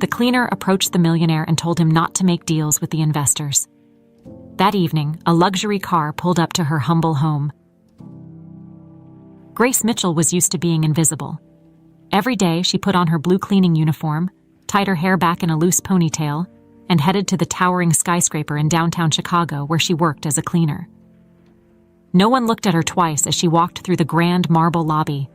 The cleaner approached the millionaire and told him not to make deals with the investors. That evening, a luxury car pulled up to her humble home. Grace Mitchell was used to being invisible. Every day, she put on her blue cleaning uniform, tied her hair back in a loose ponytail, and headed to the towering skyscraper in downtown Chicago where she worked as a cleaner. No one looked at her twice as she walked through the grand marble lobby.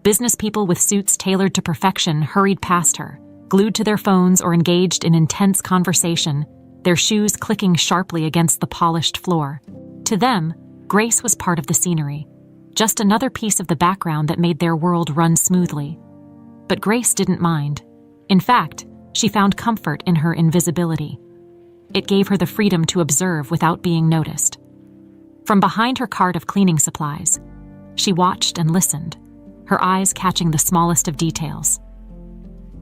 Business people with suits tailored to perfection hurried past her, glued to their phones or engaged in intense conversation, their shoes clicking sharply against the polished floor. To them, Grace was part of the scenery, just another piece of the background that made their world run smoothly. But Grace didn't mind. In fact, she found comfort in her invisibility. It gave her the freedom to observe without being noticed. From behind her cart of cleaning supplies, she watched and listened, her eyes catching the smallest of details.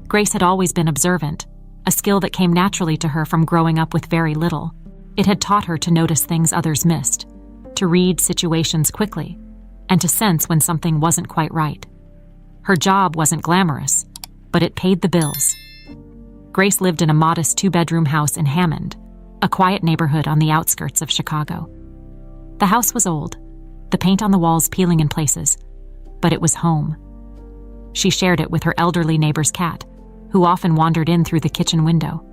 Grace had always been observant, a skill that came naturally to her from growing up with very little. It had taught her to notice things others missed, to read situations quickly, and to sense when something wasn't quite right. Her job wasn't glamorous, but it paid the bills. Grace lived in a modest 2-bedroom house in Hammond, a quiet neighborhood on the outskirts of Chicago. The house was old, the paint on the walls peeling in places, but it was home. She shared it with her elderly neighbor's cat, who often wandered in through the kitchen window.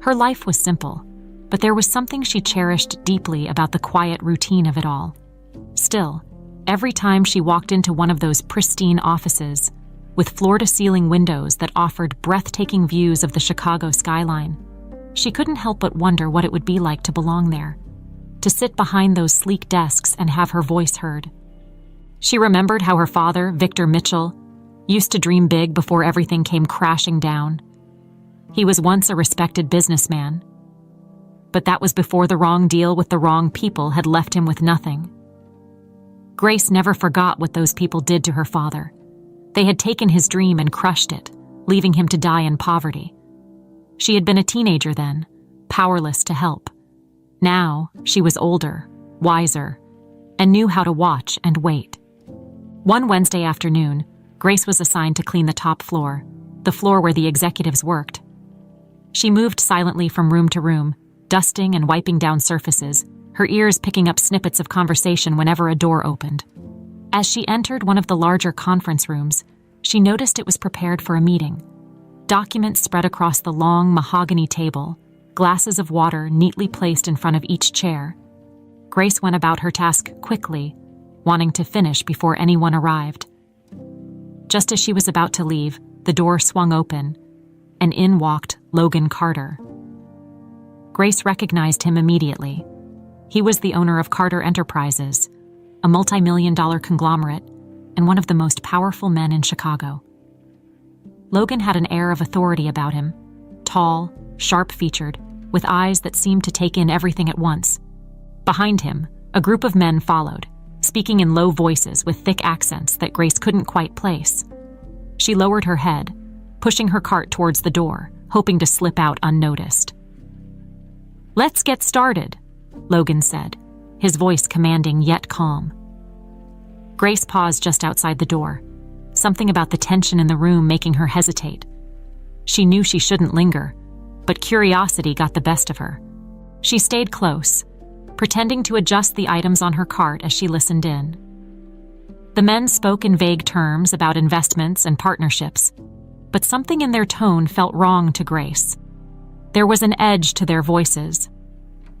Her life was simple, but there was something she cherished deeply about the quiet routine of it all. Still, every time she walked into one of those pristine offices, with floor-to-ceiling windows that offered breathtaking views of the Chicago skyline, she couldn't help but wonder what it would be like to belong there, to sit behind those sleek desks and have her voice heard. She remembered how her father, Victor Mitchell, used to dream big before everything came crashing down. He was once a respected businessman, but that was before the wrong deal with the wrong people had left him with nothing. Grace never forgot what those people did to her father. They had taken his dream and crushed it, leaving him to die in poverty. She had been a teenager then, powerless to help. Now, she was older, wiser, and knew how to watch and wait. One Wednesday afternoon, Grace was assigned to clean the top floor, the floor where the executives worked. She moved silently from room to room, dusting and wiping down surfaces, her ears picking up snippets of conversation whenever a door opened. As she entered one of the larger conference rooms, she noticed it was prepared for a meeting. Documents spread across the long mahogany table, glasses of water neatly placed in front of each chair. Grace went about her task quickly, wanting to finish before anyone arrived. Just as she was about to leave, the door swung open, and in walked Logan Carter. Grace recognized him immediately. He was the owner of Carter Enterprises, a multi-million-dollar conglomerate, and one of the most powerful men in Chicago. Logan had an air of authority about him, tall, sharp-featured, with eyes that seemed to take in everything at once. Behind him, a group of men followed, speaking in low voices with thick accents that Grace couldn't quite place. She lowered her head, pushing her cart towards the door, hoping to slip out unnoticed. "Let's get started," Logan said, his voice commanding yet calm. Grace paused just outside the door, something about the tension in the room making her hesitate. She knew she shouldn't linger, but curiosity got the best of her. She stayed close, pretending to adjust the items on her cart as she listened in. The men spoke in vague terms about investments and partnerships, but something in their tone felt wrong to Grace. There was an edge to their voices,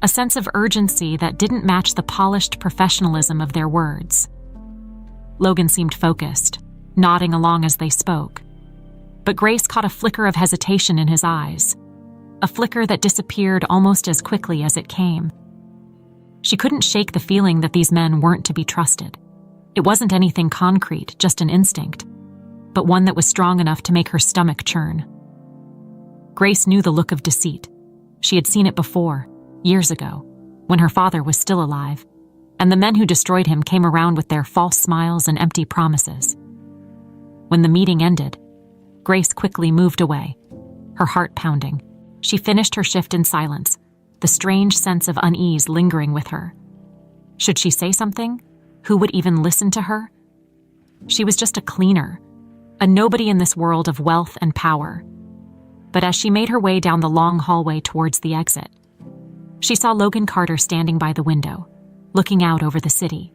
a sense of urgency that didn't match the polished professionalism of their words. Logan seemed focused, nodding along as they spoke, but Grace caught a flicker of hesitation in his eyes, a flicker that disappeared almost as quickly as it came. She couldn't shake the feeling that these men weren't to be trusted. It wasn't anything concrete, just an instinct, but one that was strong enough to make her stomach churn. Grace knew the look of deceit. She had seen it before, years ago, when her father was still alive, and the men who destroyed him came around with their false smiles and empty promises. When the meeting ended, Grace quickly moved away, her heart pounding. She finished her shift in silence, the strange sense of unease lingering with her. Should she say something? Who would even listen to her? She was just a cleaner, a nobody in this world of wealth and power. But as she made her way down the long hallway towards the exit, she saw Logan Carter standing by the window, looking out over the city.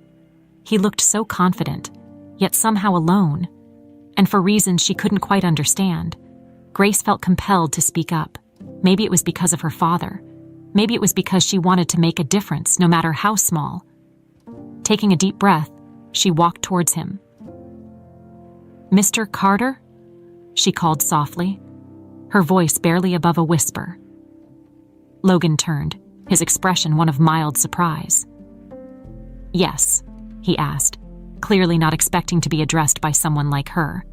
He looked so confident, yet somehow alone, and for reasons she couldn't quite understand, Grace felt compelled to speak up. Maybe it was because of her father. Maybe it was because she wanted to make a difference, no matter how small. Taking a deep breath, she walked towards him. "Mr. Carter?" she called softly, her voice barely above a whisper. Logan turned, his expression one of mild surprise. "Yes," he asked, clearly not expecting to be addressed by someone like her.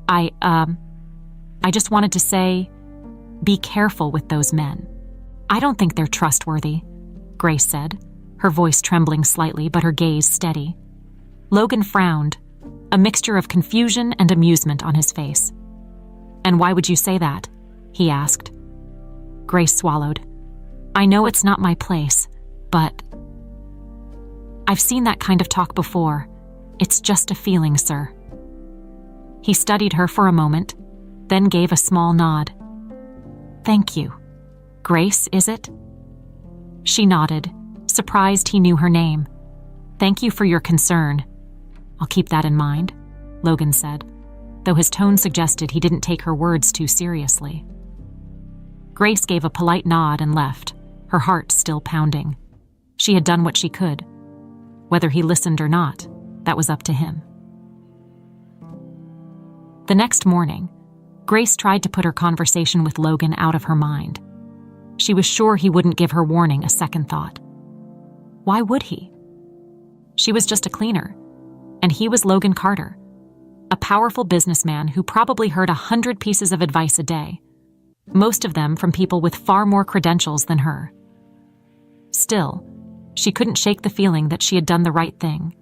I just wanted to say, be careful with those men. I don't think they're trustworthy," Grace said, her voice trembling slightly but her gaze steady. Logan frowned, a mixture of confusion and amusement on his face. "And why would you say that?" he asked. Grace swallowed. "I know it's not my place, but I've seen that kind of talk before. It's just a feeling, sir." He studied her for a moment, then gave a small nod. "Thank you. Grace, is it?" She nodded, surprised he knew her name. "Thank you for your concern. I'll keep that in mind," Logan said, though his tone suggested he didn't take her words too seriously. Grace gave a polite nod and left, her heart still pounding. She had done what she could. Whether he listened or not, that was up to him. The next morning, Grace tried to put her conversation with Logan out of her mind. She was sure he wouldn't give her warning a second thought. Why would he? She was just a cleaner, and he was Logan Carter, a powerful businessman who probably heard 100 pieces of advice a day, most of them from people with far more credentials than her. Still, she couldn't shake the feeling that she had done the right thing.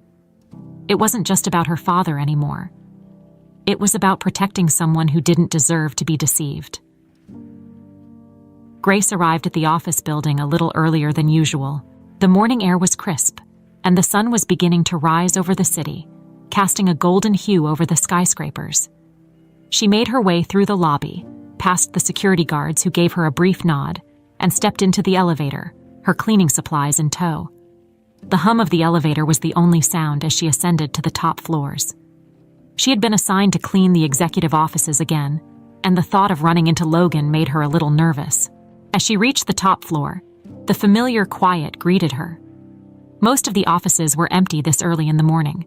It wasn't just about her father anymore. It was about protecting someone who didn't deserve to be deceived. Grace arrived at the office building a little earlier than usual. The morning air was crisp, and the sun was beginning to rise over the city, casting a golden hue over the skyscrapers. She made her way through the lobby, past the security guards who gave her a brief nod, and stepped into the elevator, her cleaning supplies in tow. The hum of the elevator was the only sound as she ascended to the top floors. She had been assigned to clean the executive offices again, and the thought of running into Logan made her a little nervous. As she reached the top floor, the familiar quiet greeted her. Most of the offices were empty this early in the morning.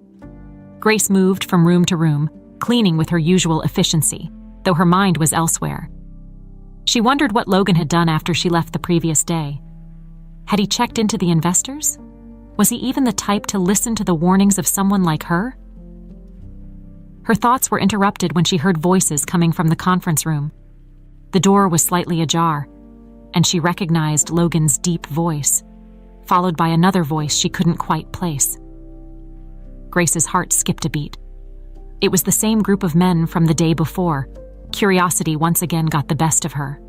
Grace moved from room to room, cleaning with her usual efficiency, though her mind was elsewhere. She wondered what Logan had done after she left the previous day. Had he checked into the investors? Was he even the type to listen to the warnings of someone like her? Her thoughts were interrupted when she heard voices coming from the conference room. The door was slightly ajar, and she recognized Logan's deep voice, followed by another voice she couldn't quite place. Grace's heart skipped a beat. It was the same group of men from the day before. Curiosity once again got the best of her.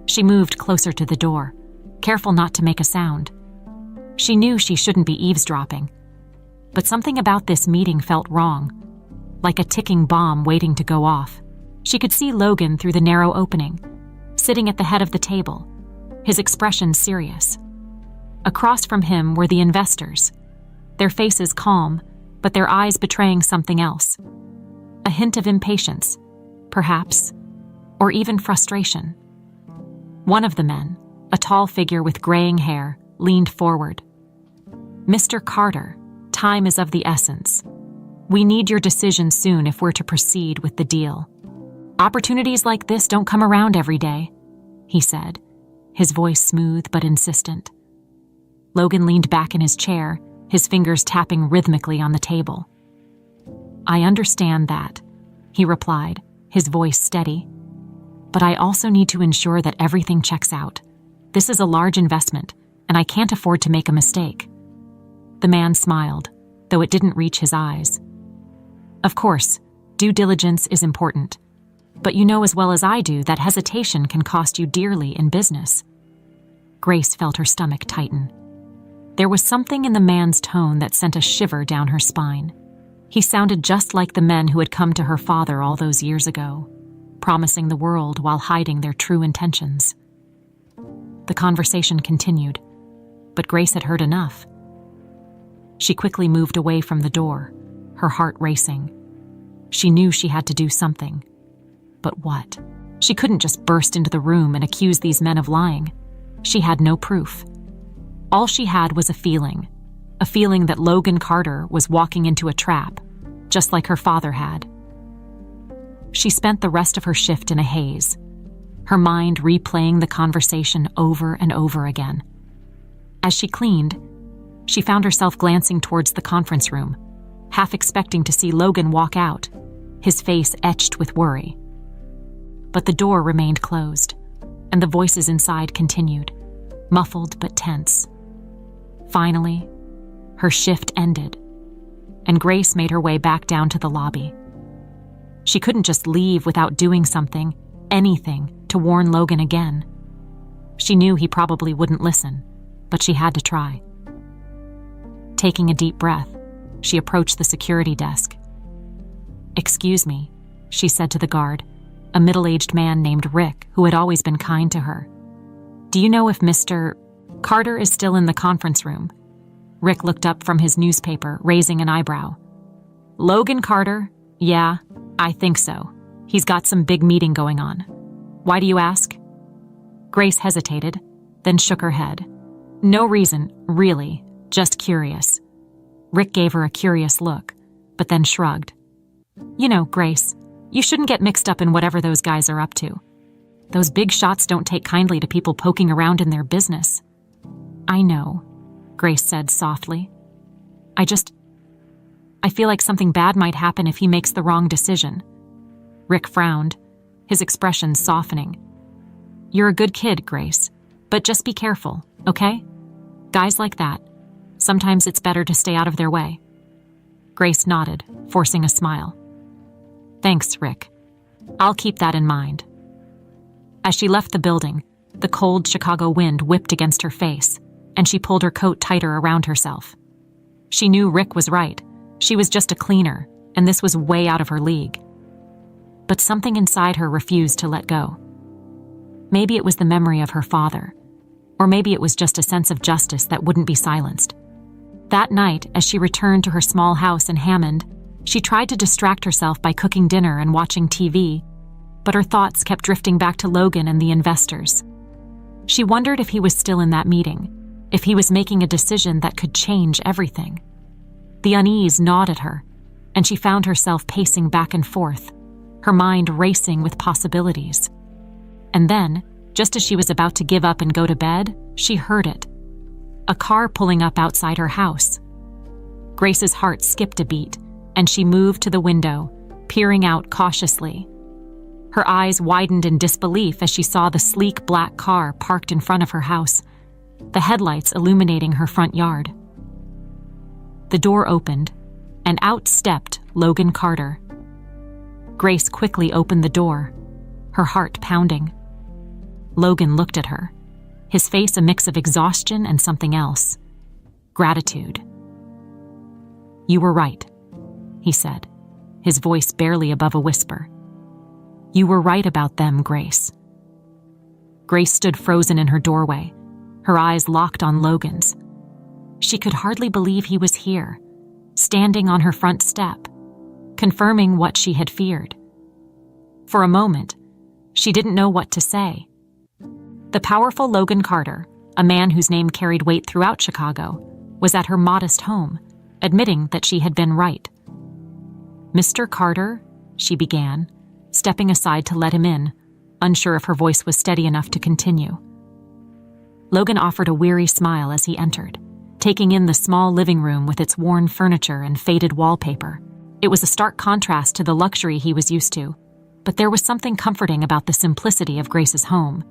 She moved closer to the door, careful not to make a sound. She knew she shouldn't be eavesdropping, but something about this meeting felt wrong, like a ticking bomb waiting to go off. She could see Logan through the narrow opening, sitting at the head of the table, his expression serious. Across from him were the investors, their faces calm, but their eyes betraying something else. A hint of impatience, perhaps, or even frustration. One of the men, a tall figure with graying hair, leaned forward. "Mr. Carter, time is of the essence. We need your decision soon if we're to proceed with the deal. Opportunities like this don't come around every day," he said, his voice smooth but insistent. Logan leaned back in his chair, his fingers tapping rhythmically on the table. "I understand that," he replied, his voice steady. "But I also need to ensure that everything checks out. This is a large investment, and I can't afford to make a mistake." The man smiled, though it didn't reach his eyes. "Of course, due diligence is important, but you know as well as I do that hesitation can cost you dearly in business." Grace felt her stomach tighten. There was something in the man's tone that sent a shiver down her spine. He sounded just like the men who had come to her father all those years ago. promising the world while hiding their true intentions. The conversation continued, but Grace had heard enough. She quickly moved away from the door, her heart racing. She knew she had to do something. But what? She couldn't just burst into the room and accuse these men of lying. She had no proof. All she had was a feeling that Logan Carter was walking into a trap, just like her father had. She spent the rest of her shift in a haze, her mind replaying the conversation over and over again. As she cleaned, she found herself glancing towards the conference room, half expecting to see Logan walk out, his face etched with worry. But the door remained closed, and the voices inside continued, muffled but tense. Finally, her shift ended, and Grace made her way back down to the lobby. She couldn't just leave without doing something, anything, to warn Logan again. She knew he probably wouldn't listen, but she had to try. Taking a deep breath, she approached the security desk. "Excuse me," she said to the guard, a middle-aged man named Rick who had always been kind to her. "Do you know if Mr. Carter is still in the conference room?" Rick looked up from his newspaper, raising an eyebrow. "Logan Carter? Yeah, I think so. He's got some big meeting going on. Why do you ask?" Grace hesitated, then shook her head. "No reason, really, just curious." Rick gave her a curious look, but then shrugged. "You know, Grace, you shouldn't get mixed up in whatever those guys are up to. Those big shots don't take kindly to people poking around in their business." "I know," Grace said softly. I feel like something bad might happen if he makes the wrong decision." Rick frowned, his expression softening. "You're a good kid, Grace, but just be careful, okay? Guys like that, sometimes it's better to stay out of their way." Grace nodded, forcing a smile. "Thanks, Rick. I'll keep that in mind." As she left the building, the cold Chicago wind whipped against her face, and she pulled her coat tighter around herself. She knew Rick was right. She was just a cleaner, and this was way out of her league. But something inside her refused to let go. Maybe it was the memory of her father, or maybe it was just a sense of justice that wouldn't be silenced. That night, as she returned to her small house in Hammond, she tried to distract herself by cooking dinner and watching TV, but her thoughts kept drifting back to Logan and the investors. She wondered if he was still in that meeting, if he was making a decision that could change everything. The unease gnawed at her, and she found herself pacing back and forth, her mind racing with possibilities. And then, just as she was about to give up and go to bed, she heard it. A car pulling up outside her house. Grace's heart skipped a beat, and she moved to the window, peering out cautiously. Her eyes widened in disbelief as she saw the sleek black car parked in front of her house, the headlights illuminating her front yard. The door opened, and out stepped Logan Carter. Grace quickly opened the door, her heart pounding. Logan looked at her, his face a mix of exhaustion and something else. Gratitude. "You were right," he said, his voice barely above a whisper. "You were right about them, Grace." Grace stood frozen in her doorway, her eyes locked on Logan's. She could hardly believe he was here, standing on her front step, confirming what she had feared. For a moment, she didn't know what to say. The powerful Logan Carter, a man whose name carried weight throughout Chicago, was at her modest home, admitting that she had been right. "Mr. Carter," she began, stepping aside to let him in, unsure if her voice was steady enough to continue. Logan offered a weary smile as he entered, taking in the small living room with its worn furniture and faded wallpaper. It was a stark contrast to the luxury he was used to, but there was something comforting about the simplicity of Grace's home.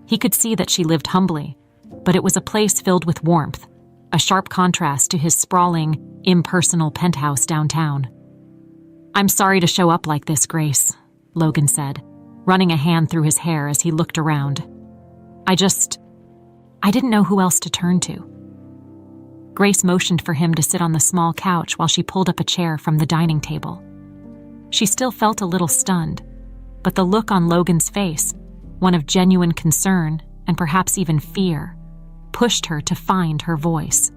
He could see that she lived humbly, but it was a place filled with warmth, a sharp contrast to his sprawling, impersonal penthouse downtown. "I'm sorry to show up like this, Grace," Logan said, running a hand through his hair as he looked around. I didn't know who else to turn to." Grace motioned for him to sit on the small couch while she pulled up a chair from the dining table. She still felt a little stunned, but the look on Logan's face, one of genuine concern and perhaps even fear, pushed her to find her voice.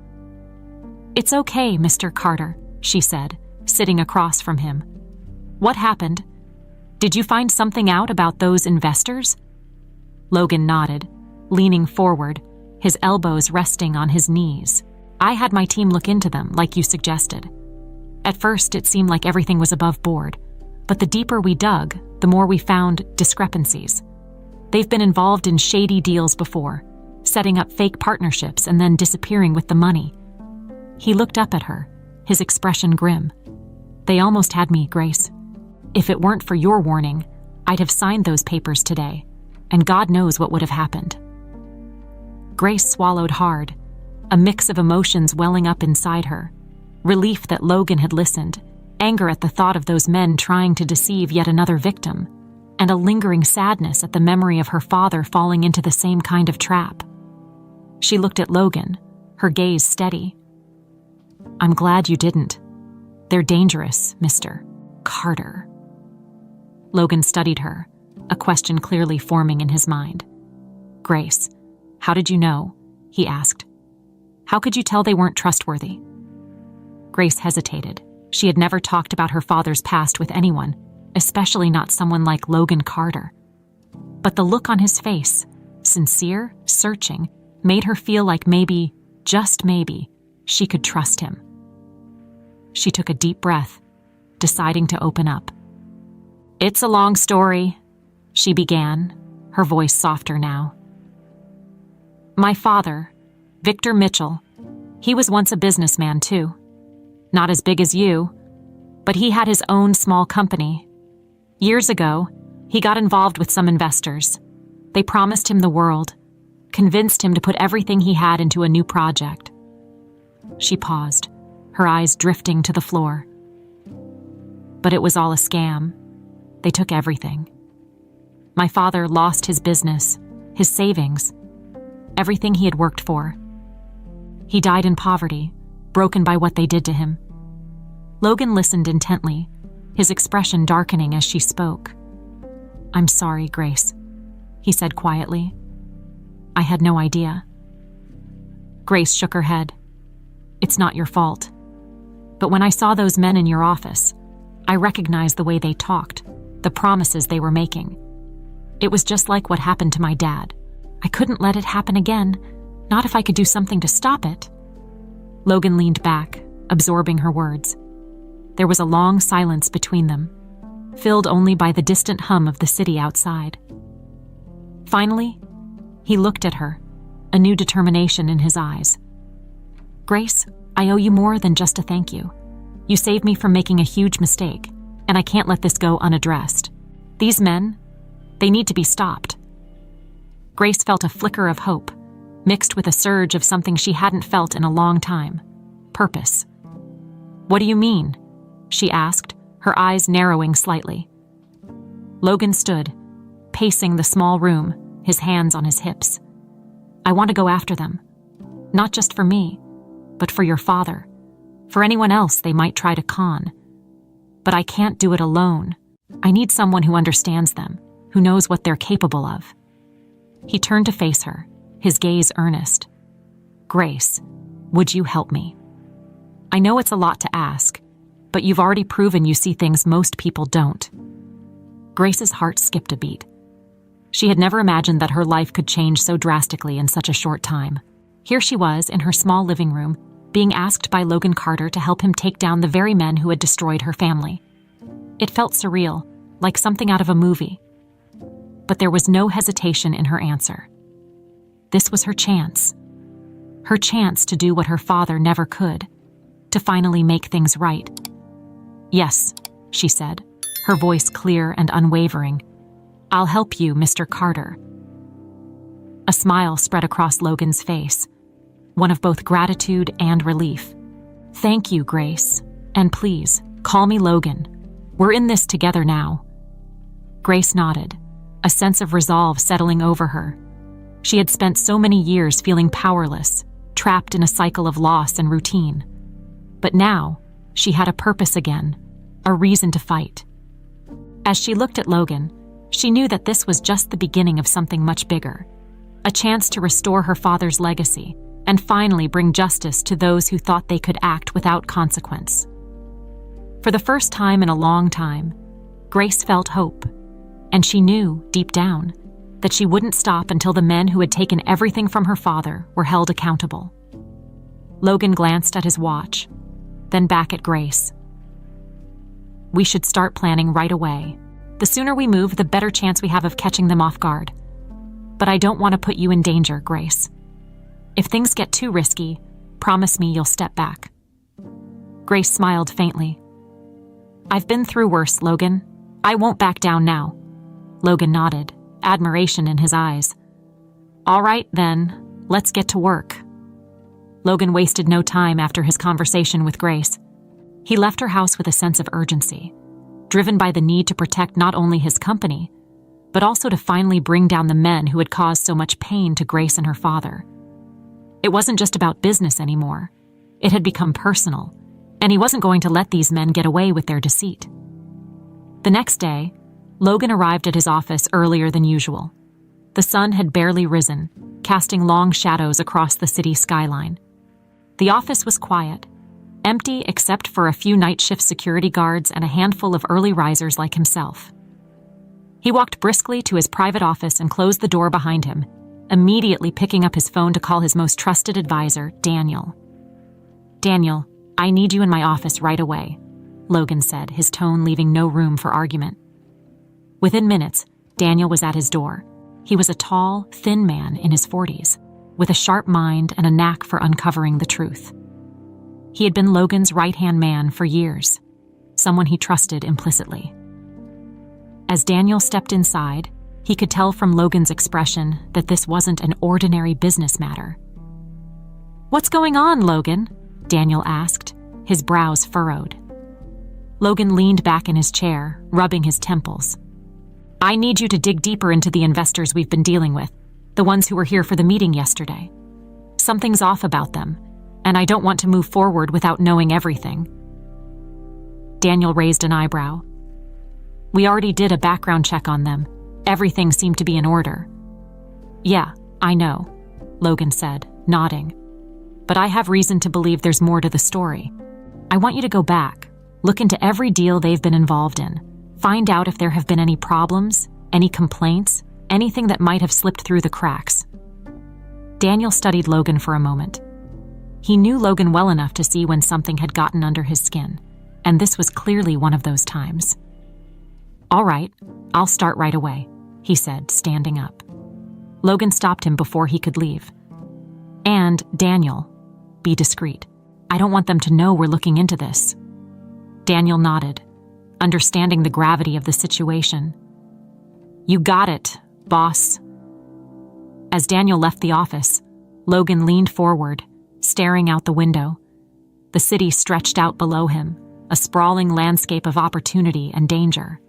"It's okay, Mr. Carter," she said, sitting across from him. "What happened? Did you find something out about those investors?" Logan nodded, leaning forward, his elbows resting on his knees. "I had my team look into them, like you suggested. At first, it seemed like everything was above board, but the deeper we dug, the more we found discrepancies. They've been involved in shady deals before, setting up fake partnerships and then disappearing with the money." He looked up at her, his expression grim. "They almost had me, Grace. If it weren't for your warning, I'd have signed those papers today, and God knows what would have happened." Grace swallowed hard, a mix of emotions welling up inside her. Relief that Logan had listened, anger at the thought of those men trying to deceive yet another victim, and a lingering sadness at the memory of her father falling into the same kind of trap. She looked at Logan, her gaze steady. "I'm glad you didn't. They're dangerous, Mr. Carter." Logan studied her, a question clearly forming in his mind. "Grace, how did you know?" he asked. "How could you tell they weren't trustworthy?" Grace hesitated. She had never talked about her father's past with anyone, especially not someone like Logan Carter. But the look on his face, sincere, searching, made her feel like maybe, just maybe, she could trust him. She took a deep breath, deciding to open up. "It's a long story," she began, her voice softer now. "My father, Victor Mitchell, he was once a businessman too. Not as big as you, but he had his own small company. Years ago, he got involved with some investors. They promised him the world, convinced him to put everything he had into a new project." She paused, her eyes drifting to the floor. "But it was all a scam. They took everything. My father lost his business, his savings, everything he had worked for. He died in poverty, broken by what they did to him." Logan listened intently, his expression darkening as she spoke. "I'm sorry, Grace," he said quietly. "I had no idea." Grace shook her head. "It's not your fault. But when I saw those men in your office, I recognized the way they talked, the promises they were making. It was just like what happened to my dad. I couldn't let it happen again, not if I could do something to stop it." Logan leaned back, absorbing her words. There was a long silence between them, filled only by the distant hum of the city outside. Finally, he looked at her, a new determination in his eyes. "Grace, I owe you more than just a thank you. You saved me from making a huge mistake, and I can't let this go unaddressed. These men, they need to be stopped." Grace felt a flicker of hope, mixed with a surge of something she hadn't felt in a long time: purpose. "What do you mean?" she asked, her eyes narrowing slightly. Logan stood, pacing the small room, his hands on his hips. "I want to go after them. Not just for me, but for your father, for anyone else they might try to con. But I can't do it alone. I need someone who understands them, who knows what they're capable of." He turned to face her, his gaze earnest. "Grace, would you help me? I know it's a lot to ask, but you've already proven you see things most people don't." Grace's heart skipped a beat. She had never imagined that her life could change so drastically in such a short time. Here she was in her small living room, being asked by Logan Carter to help him take down the very men who had destroyed her family. It felt surreal, like something out of a movie. But there was no hesitation in her answer. This was her chance to do what her father never could, to finally make things right. "Yes," she said, her voice clear and unwavering. "I'll help you, Mr. Carter." A smile spread across Logan's face, one of both gratitude and relief. "Thank you, Grace. And please, call me Logan. We're in this together now." Grace nodded, a sense of resolve settling over her. She had spent so many years feeling powerless, trapped in a cycle of loss and routine. But now, she had a purpose again, a reason to fight. As she looked at Logan, She knew that this was just the beginning of something much bigger, a chance to restore her father's legacy and finally bring justice to those who thought they could act without consequence. For the first time in a long time, Grace felt hope, and she knew, deep down, that she wouldn't stop until the men who had taken everything from her father were held accountable. Logan glanced at his watch, then back at Grace. "We should start planning right away. The sooner we move, the better chance we have of catching them off guard. But I don't want to put you in danger, Grace. If things get too risky, promise me you'll step back." Grace smiled faintly. "I've been through worse, Logan. I won't back down now." Logan nodded, admiration in his eyes. "All right, then, let's get to work." Logan wasted no time after his conversation with Grace. He left her house with a sense of urgency, driven by the need to protect not only his company, but also to finally bring down the men who had caused so much pain to Grace and her father. It wasn't just about business anymore. It had become personal, and he wasn't going to let these men get away with their deceit. The next day, Logan arrived at his office earlier than usual. The sun had barely risen, casting long shadows across the city skyline. The office was quiet, empty except for a few night shift security guards and a handful of early risers like himself. He walked briskly to his private office and closed the door behind him, immediately picking up his phone to call his most trusted advisor, Daniel. "Daniel, I need you in my office right away," Logan said, his tone leaving no room for argument. Within minutes, Daniel was at his door. He was a tall, thin man in his 40s, with a sharp mind and a knack for uncovering the truth. He had been Logan's right-hand man for years, someone he trusted implicitly. As Daniel stepped inside, he could tell from Logan's expression that this wasn't an ordinary business matter. "What's going on, Logan?" Daniel asked, his brows furrowed. Logan leaned back in his chair, rubbing his temples. "I need you to dig deeper into the investors we've been dealing with, the ones who were here for the meeting yesterday. Something's off about them, and I don't want to move forward without knowing everything." Daniel raised an eyebrow. "We already did a background check on them. Everything seemed to be in order." "Yeah, I know," Logan said, nodding. "But I have reason to believe there's more to the story. I want you to go back, look into every deal they've been involved in, find out if there have been any problems, any complaints, anything that might have slipped through the cracks." Daniel studied Logan for a moment. He knew Logan well enough to see when something had gotten under his skin, and this was clearly one of those times. "All right, I'll start right away," he said, standing up. Logan stopped him before he could leave. "And, Daniel, be discreet. I don't want them to know we're looking into this." Daniel nodded, understanding the gravity of the situation. "You got it, boss." As Daniel left the office, Logan leaned forward, staring out the window. The city stretched out below him, a sprawling landscape of opportunity and danger.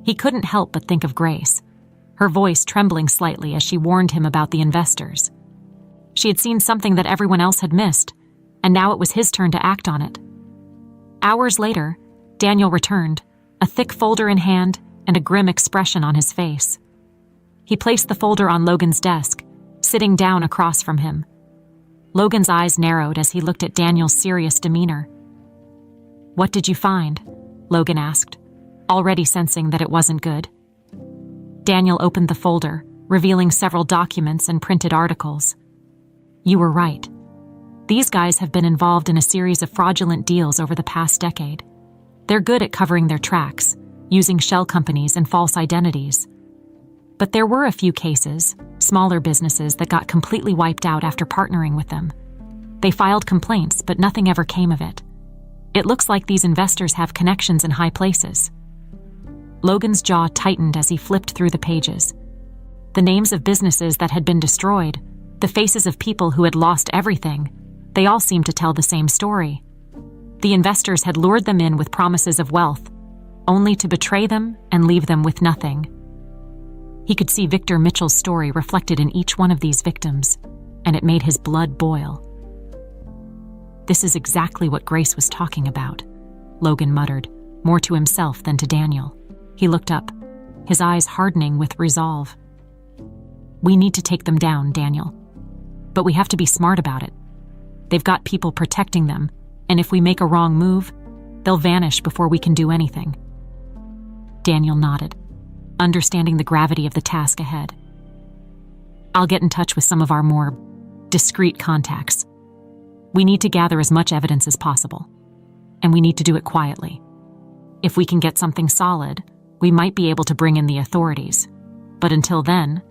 He couldn't help but think of Grace, her voice trembling slightly as she warned him about the investors. She had seen something that everyone else had missed, and now it was his turn to act on it. Hours later, Daniel returned, a thick folder in hand and a grim expression on his face. He placed the folder on Logan's desk, sitting down across from him. Logan's eyes narrowed as he looked at Daniel's serious demeanor. "What did you find?" Logan asked, already sensing that it wasn't good. Daniel opened the folder, revealing several documents and printed articles. "You were right. These guys have been involved in a series of fraudulent deals over the past decade. They're good at covering their tracks, using shell companies and false identities. But there were a few cases, smaller businesses that got completely wiped out after partnering with them. They filed complaints, but nothing ever came of it. It looks like these investors have connections in high places." Logan's jaw tightened as he flipped through the pages. The names of businesses that had been destroyed, the faces of people who had lost everything, they all seemed to tell the same story. The investors had lured them in with promises of wealth, only to betray them and leave them with nothing. He could see Victor Mitchell's story reflected in each one of these victims, and it made his blood boil. "This is exactly what Grace was talking about," Logan muttered, more to himself than to Daniel. He looked up. his eyes hardening with resolve. "We need to take them down, Daniel. But we have to be smart about it. They've got people protecting them, and if we make a wrong move, they'll vanish before we can do anything." Daniel nodded, understanding the gravity of the task ahead. "I'll get in touch with some of our more discreet contacts. We need to gather as much evidence as possible, and we need to do it quietly. If we can get something solid, we might be able to bring in the authorities. But until then,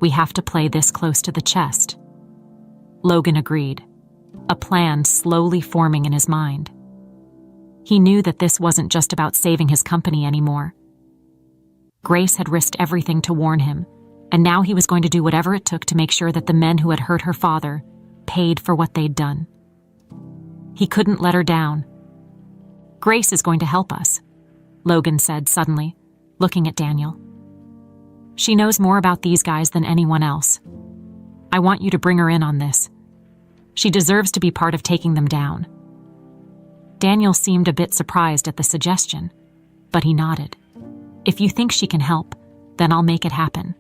we have to play this close to the chest." Logan agreed, a plan slowly forming in his mind. He knew that this wasn't just about saving his company anymore. Grace had risked everything to warn him, and now he was going to do whatever it took to make sure that the men who had hurt her father paid for what they'd done. He couldn't let her down. "Grace is going to help us," Logan said suddenly, looking at Daniel. "She knows more about these guys than anyone else. I want you to bring her in on this. She deserves to be part of taking them down." Daniel seemed a bit surprised at the suggestion, but he nodded. "If you think she can help, then I'll make it happen."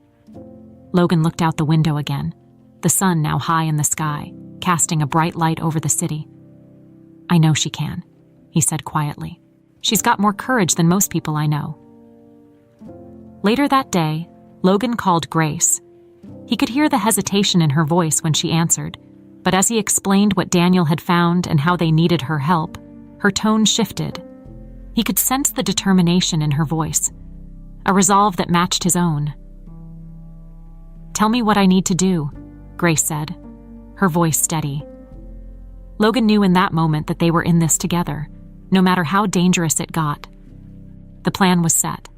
Logan looked out the window again, the sun now high in the sky, casting a bright light over the city. "I know she can," he said quietly. "She's got more courage than most people I know." Later that day, Logan called Grace. He could hear the hesitation in her voice when she answered, but as he explained what Daniel had found and how they needed her help, her tone shifted. He could sense the determination in her voice, a resolve that matched his own. "Tell me what I need to do," Grace said, her voice steady. Logan knew in that moment that they were in this together, no matter how dangerous it got. The plan was set.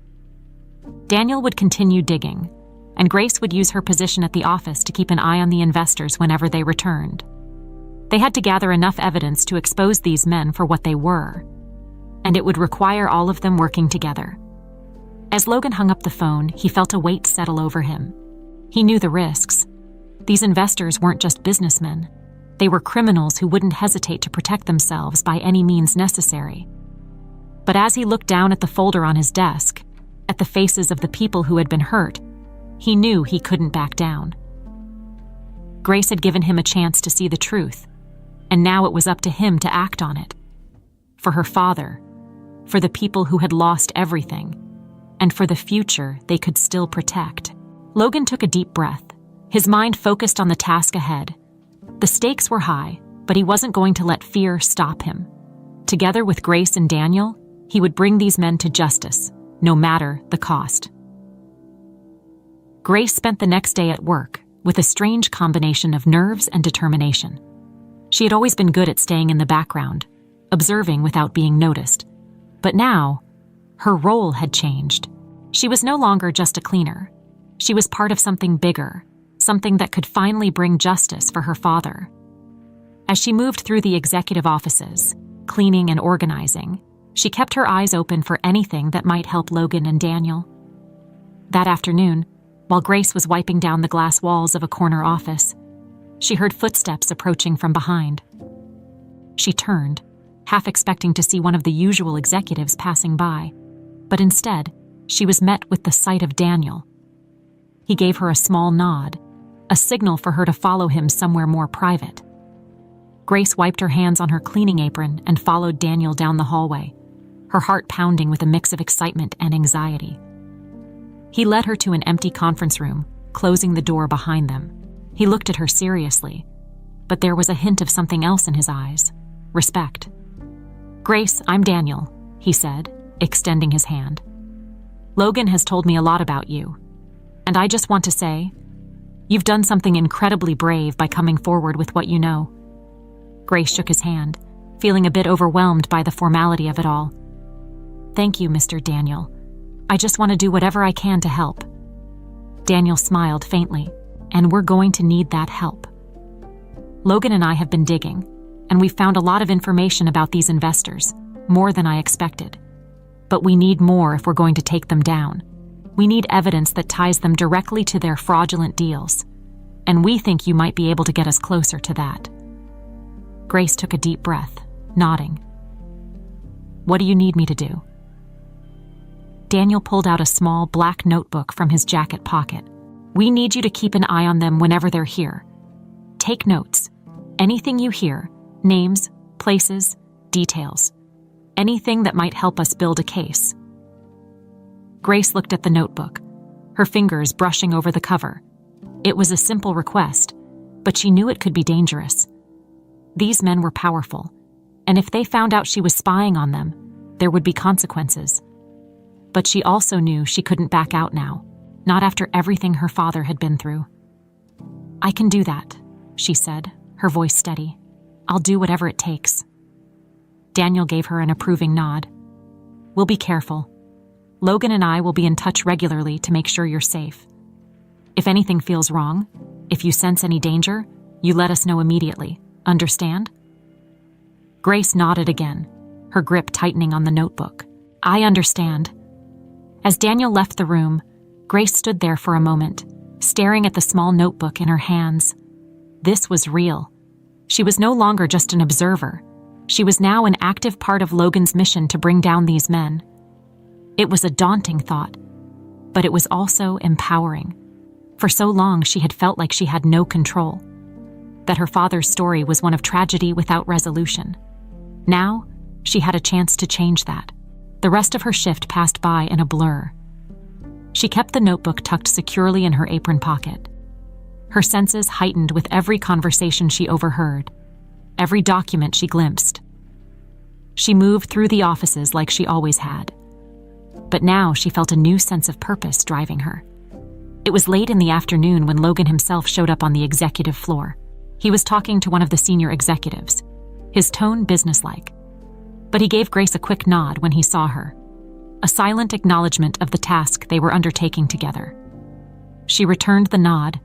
Daniel would continue digging, and Grace would use her position at the office to keep an eye on the investors whenever they returned. They had to gather enough evidence to expose these men for what they were, and it would require all of them working together. As Logan hung up the phone, he felt a weight settle over him. He knew the risks. These investors weren't just businessmen. They were criminals who wouldn't hesitate to protect themselves by any means necessary. But as he looked down at the folder on his desk, at the faces of the people who had been hurt, he knew he couldn't back down. Grace had given him a chance to see the truth, and now it was up to him to act on it. For her father, for the people who had lost everything, and for the future they could still protect. Logan took a deep breath, his mind focused on the task ahead. The stakes were high, but he wasn't going to let fear stop him. Together with Grace and Daniel, he would bring these men to justice, no matter the cost. Grace spent the next day at work with a strange combination of nerves and determination. She had always been good at staying in the background, observing without being noticed. But now, her role had changed. She was no longer just a cleaner. She was part of something bigger, something that could finally bring justice for her father. As she moved through the executive offices, cleaning and organizing, she kept her eyes open for anything that might help Logan and Daniel. That afternoon, while Grace was wiping down the glass walls of a corner office, she heard footsteps approaching from behind. She turned, half expecting to see one of the usual executives passing by, but instead, she was met with the sight of Daniel. He gave her a small nod, a signal for her to follow him somewhere more private. Grace wiped her hands on her cleaning apron and followed Daniel down the hallway, her heart pounding with a mix of excitement and anxiety. He led her to an empty conference room, closing the door behind them. He looked at her seriously, but there was a hint of something else in his eyes: respect. "Grace, I'm Daniel," he said, extending his hand. "Logan has told me a lot about you, and I just want to say, you've done something incredibly brave by coming forward with what you know." Grace shook his hand, feeling a bit overwhelmed by the formality of it all. "Thank you, Mr. Daniel. I just want to do whatever I can to help." Daniel smiled faintly, "And we're going to need that help. Logan and I have been digging, and we've found a lot of information about these investors, more than I expected. But we need more if we're going to take them down. We need evidence that ties them directly to their fraudulent deals, and we think you might be able to get us closer to that." Grace took a deep breath, nodding. "What do you need me to do?" Daniel pulled out a small black notebook from his jacket pocket. "We need you to keep an eye on them whenever they're here. Take notes. Anything you hear, names, places, details. Anything that might help us build a case." Grace looked at the notebook, her fingers brushing over the cover. It was a simple request, but she knew it could be dangerous. These men were powerful, and if they found out she was spying on them, there would be consequences. But she also knew she couldn't back out now, not after everything her father had been through. "I can do that," she said, her voice steady. "I'll do whatever it takes." Daniel gave her an approving nod. "We'll be careful. Logan and I will be in touch regularly to make sure you're safe. If anything feels wrong, if you sense any danger, you let us know immediately. Understand?" Grace nodded again, her grip tightening on the notebook. "I understand." As Daniel left the room, Grace stood there for a moment, staring at the small notebook in her hands. This was real. She was no longer just an observer. She was now an active part of Logan's mission to bring down these men. It was a daunting thought, but it was also empowering. For so long, she had felt like she had no control, that her father's story was one of tragedy without resolution. Now, she had a chance to change that. The rest of her shift passed by in a blur. She kept the notebook tucked securely in her apron pocket. Her senses heightened with every conversation she overheard, every document she glimpsed. She moved through the offices like she always had. But now she felt a new sense of purpose driving her. It was late in the afternoon when Logan himself showed up on the executive floor. He was talking to one of the senior executives, his tone businesslike. But he gave Grace a quick nod when he saw her, a silent acknowledgement of the task they were undertaking together. She returned the nod,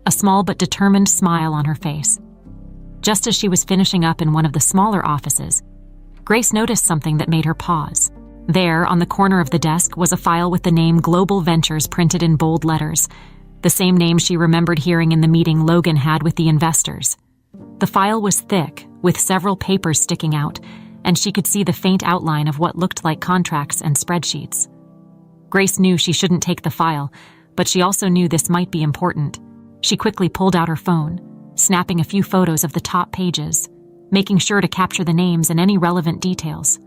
a small but determined smile on her face. Just as she was finishing up in one of the smaller offices, Grace noticed something that made her pause. There, on the corner of the desk, was a file with the name Global Ventures printed in bold letters, the same name she remembered hearing in the meeting Logan had with the investors. The file was thick, with several papers sticking out, and she could see the faint outline of what looked like contracts and spreadsheets. Grace knew she shouldn't take the file, but she also knew this might be important. She quickly pulled out her phone, snapping a few photos of the top pages, making sure to capture the names and any relevant details.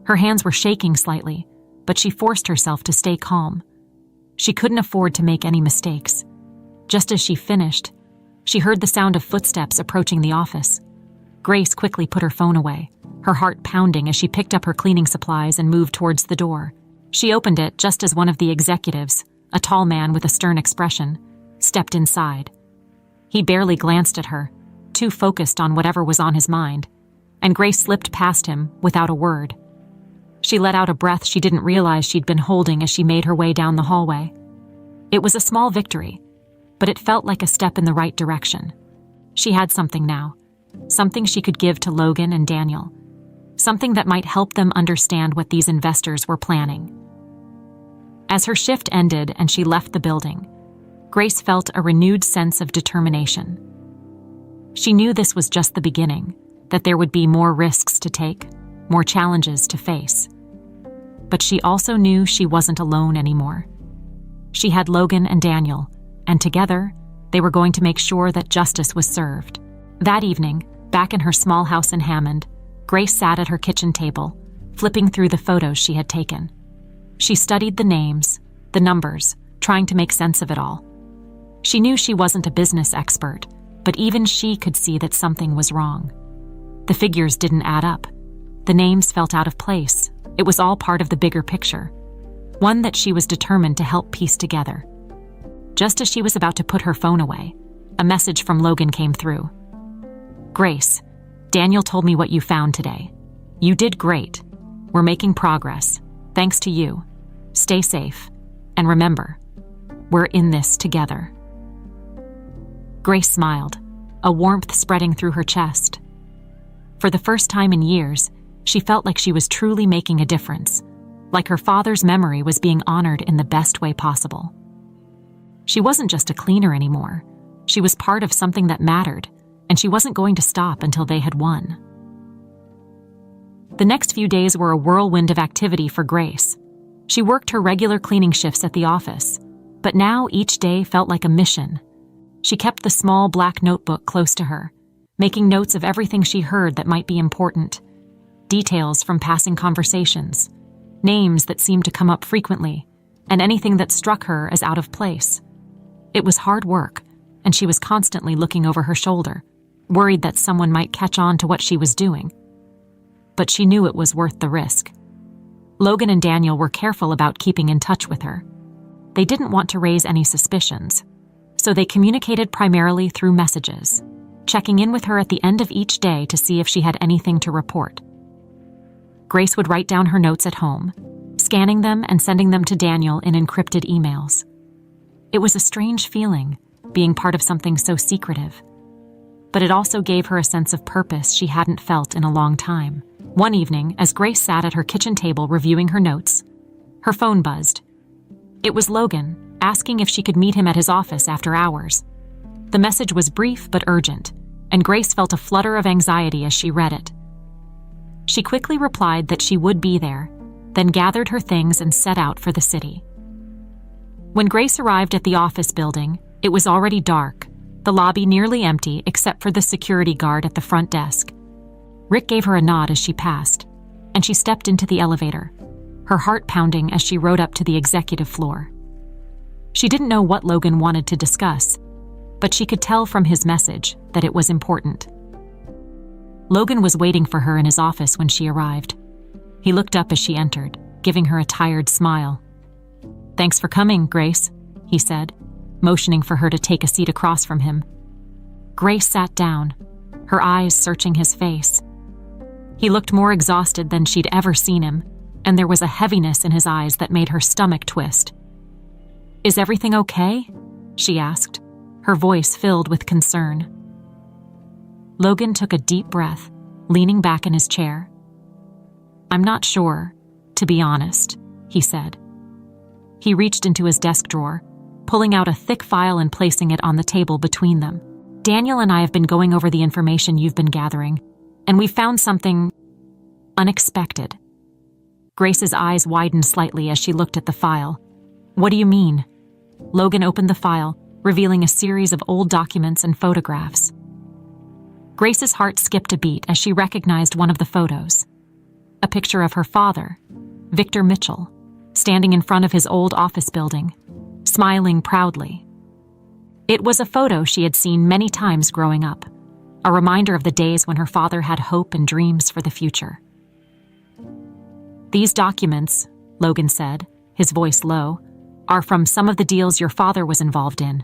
Her hands were shaking slightly, but she forced herself to stay calm. She couldn't afford to make any mistakes. Just as she finished, she heard the sound of footsteps approaching the office. Grace quickly put her phone away, her heart pounding as she picked up her cleaning supplies and moved towards the door. She opened it just as one of the executives, a tall man with a stern expression, stepped inside. He barely glanced at her, too focused on whatever was on his mind, and Grace slipped past him without a word. She let out a breath she didn't realize she'd been holding as she made her way down the hallway. It was a small victory, but it felt like a step in the right direction. She had something now, something she could give to Logan and Daniel, something that might help them understand what these investors were planning. As her shift ended and she left the building, Grace felt a renewed sense of determination. She knew this was just the beginning, that there would be more risks to take, more challenges to face. But she also knew she wasn't alone anymore. She had Logan and Daniel, and together, they were going to make sure that justice was served. That evening, back in her small house in Hammond, Grace sat at her kitchen table, flipping through the photos she had taken. She studied the names, the numbers, trying to make sense of it all. She knew she wasn't a business expert, but even she could see that something was wrong. The figures didn't add up. The names felt out of place. It was all part of the bigger picture, one that she was determined to help piece together. Just as she was about to put her phone away, a message from Logan came through. "Grace, Daniel told me what you found today. You did great. We're making progress. Thanks to you. Stay safe. And remember, we're in this together." Grace smiled, a warmth spreading through her chest. For the first time in years, she felt like she was truly making a difference, like her father's memory was being honored in the best way possible. She wasn't just a cleaner anymore. She was part of something that mattered, and she wasn't going to stop until they had won. The next few days were a whirlwind of activity for Grace. She worked her regular cleaning shifts at the office, but now each day felt like a mission. She kept the small black notebook close to her, making notes of everything she heard that might be important. Details from passing conversations, names that seemed to come up frequently, and anything that struck her as out of place. It was hard work, and she was constantly looking over her shoulder, worried that someone might catch on to what she was doing. But she knew it was worth the risk. Logan and Daniel were careful about keeping in touch with her. They didn't want to raise any suspicions, so they communicated primarily through messages, checking in with her at the end of each day to see if she had anything to report. Grace would write down her notes at home, scanning them and sending them to Daniel in encrypted emails. It was a strange feeling, being part of something so secretive. But it also gave her a sense of purpose she hadn't felt in a long time. One evening, as Grace sat at her kitchen table reviewing her notes, her phone buzzed. It was Logan, asking if she could meet him at his office after hours. The message was brief but urgent, and Grace felt a flutter of anxiety as she read it. She quickly replied that she would be there, then gathered her things and set out for the city. When Grace arrived at the office building, it was already dark, the lobby nearly empty except for the security guard at the front desk. Rick gave her a nod as she passed, and she stepped into the elevator, her heart pounding as she rode up to the executive floor. She didn't know what Logan wanted to discuss, but she could tell from his message that it was important. Logan was waiting for her in his office when she arrived. He looked up as she entered, giving her a tired smile. "Thanks for coming, Grace," he said, motioning for her to take a seat across from him. Grace sat down, her eyes searching his face. He looked more exhausted than she'd ever seen him, and there was a heaviness in his eyes that made her stomach twist. "Is everything okay?" she asked, her voice filled with concern. Logan took a deep breath, leaning back in his chair. "I'm not sure, to be honest," he said. He reached into his desk drawer, pulling out a thick file and placing it on the table between them. "Daniel and I have been going over the information you've been gathering, and we found something unexpected." Grace's eyes widened slightly as she looked at the file. "What do you mean?" Logan opened the file, revealing a series of old documents and photographs. Grace's heart skipped a beat as she recognized one of the photos. A picture of her father, Victor Mitchell, standing in front of his old office building, smiling proudly. It was a photo she had seen many times growing up, a reminder of the days when her father had hope and dreams for the future. "These documents," Logan said, his voice low, "are from some of the deals your father was involved in.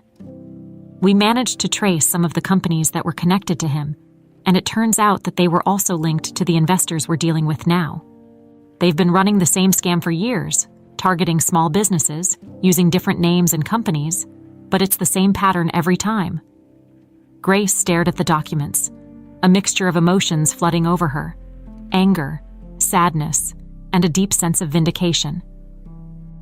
We managed to trace some of the companies that were connected to him, and it turns out that they were also linked to the investors we're dealing with now. They've been running the same scam for years, targeting small businesses, using different names and companies, but it's the same pattern every time." Grace stared at the documents, a mixture of emotions flooding over her: anger, sadness, and a deep sense of vindication.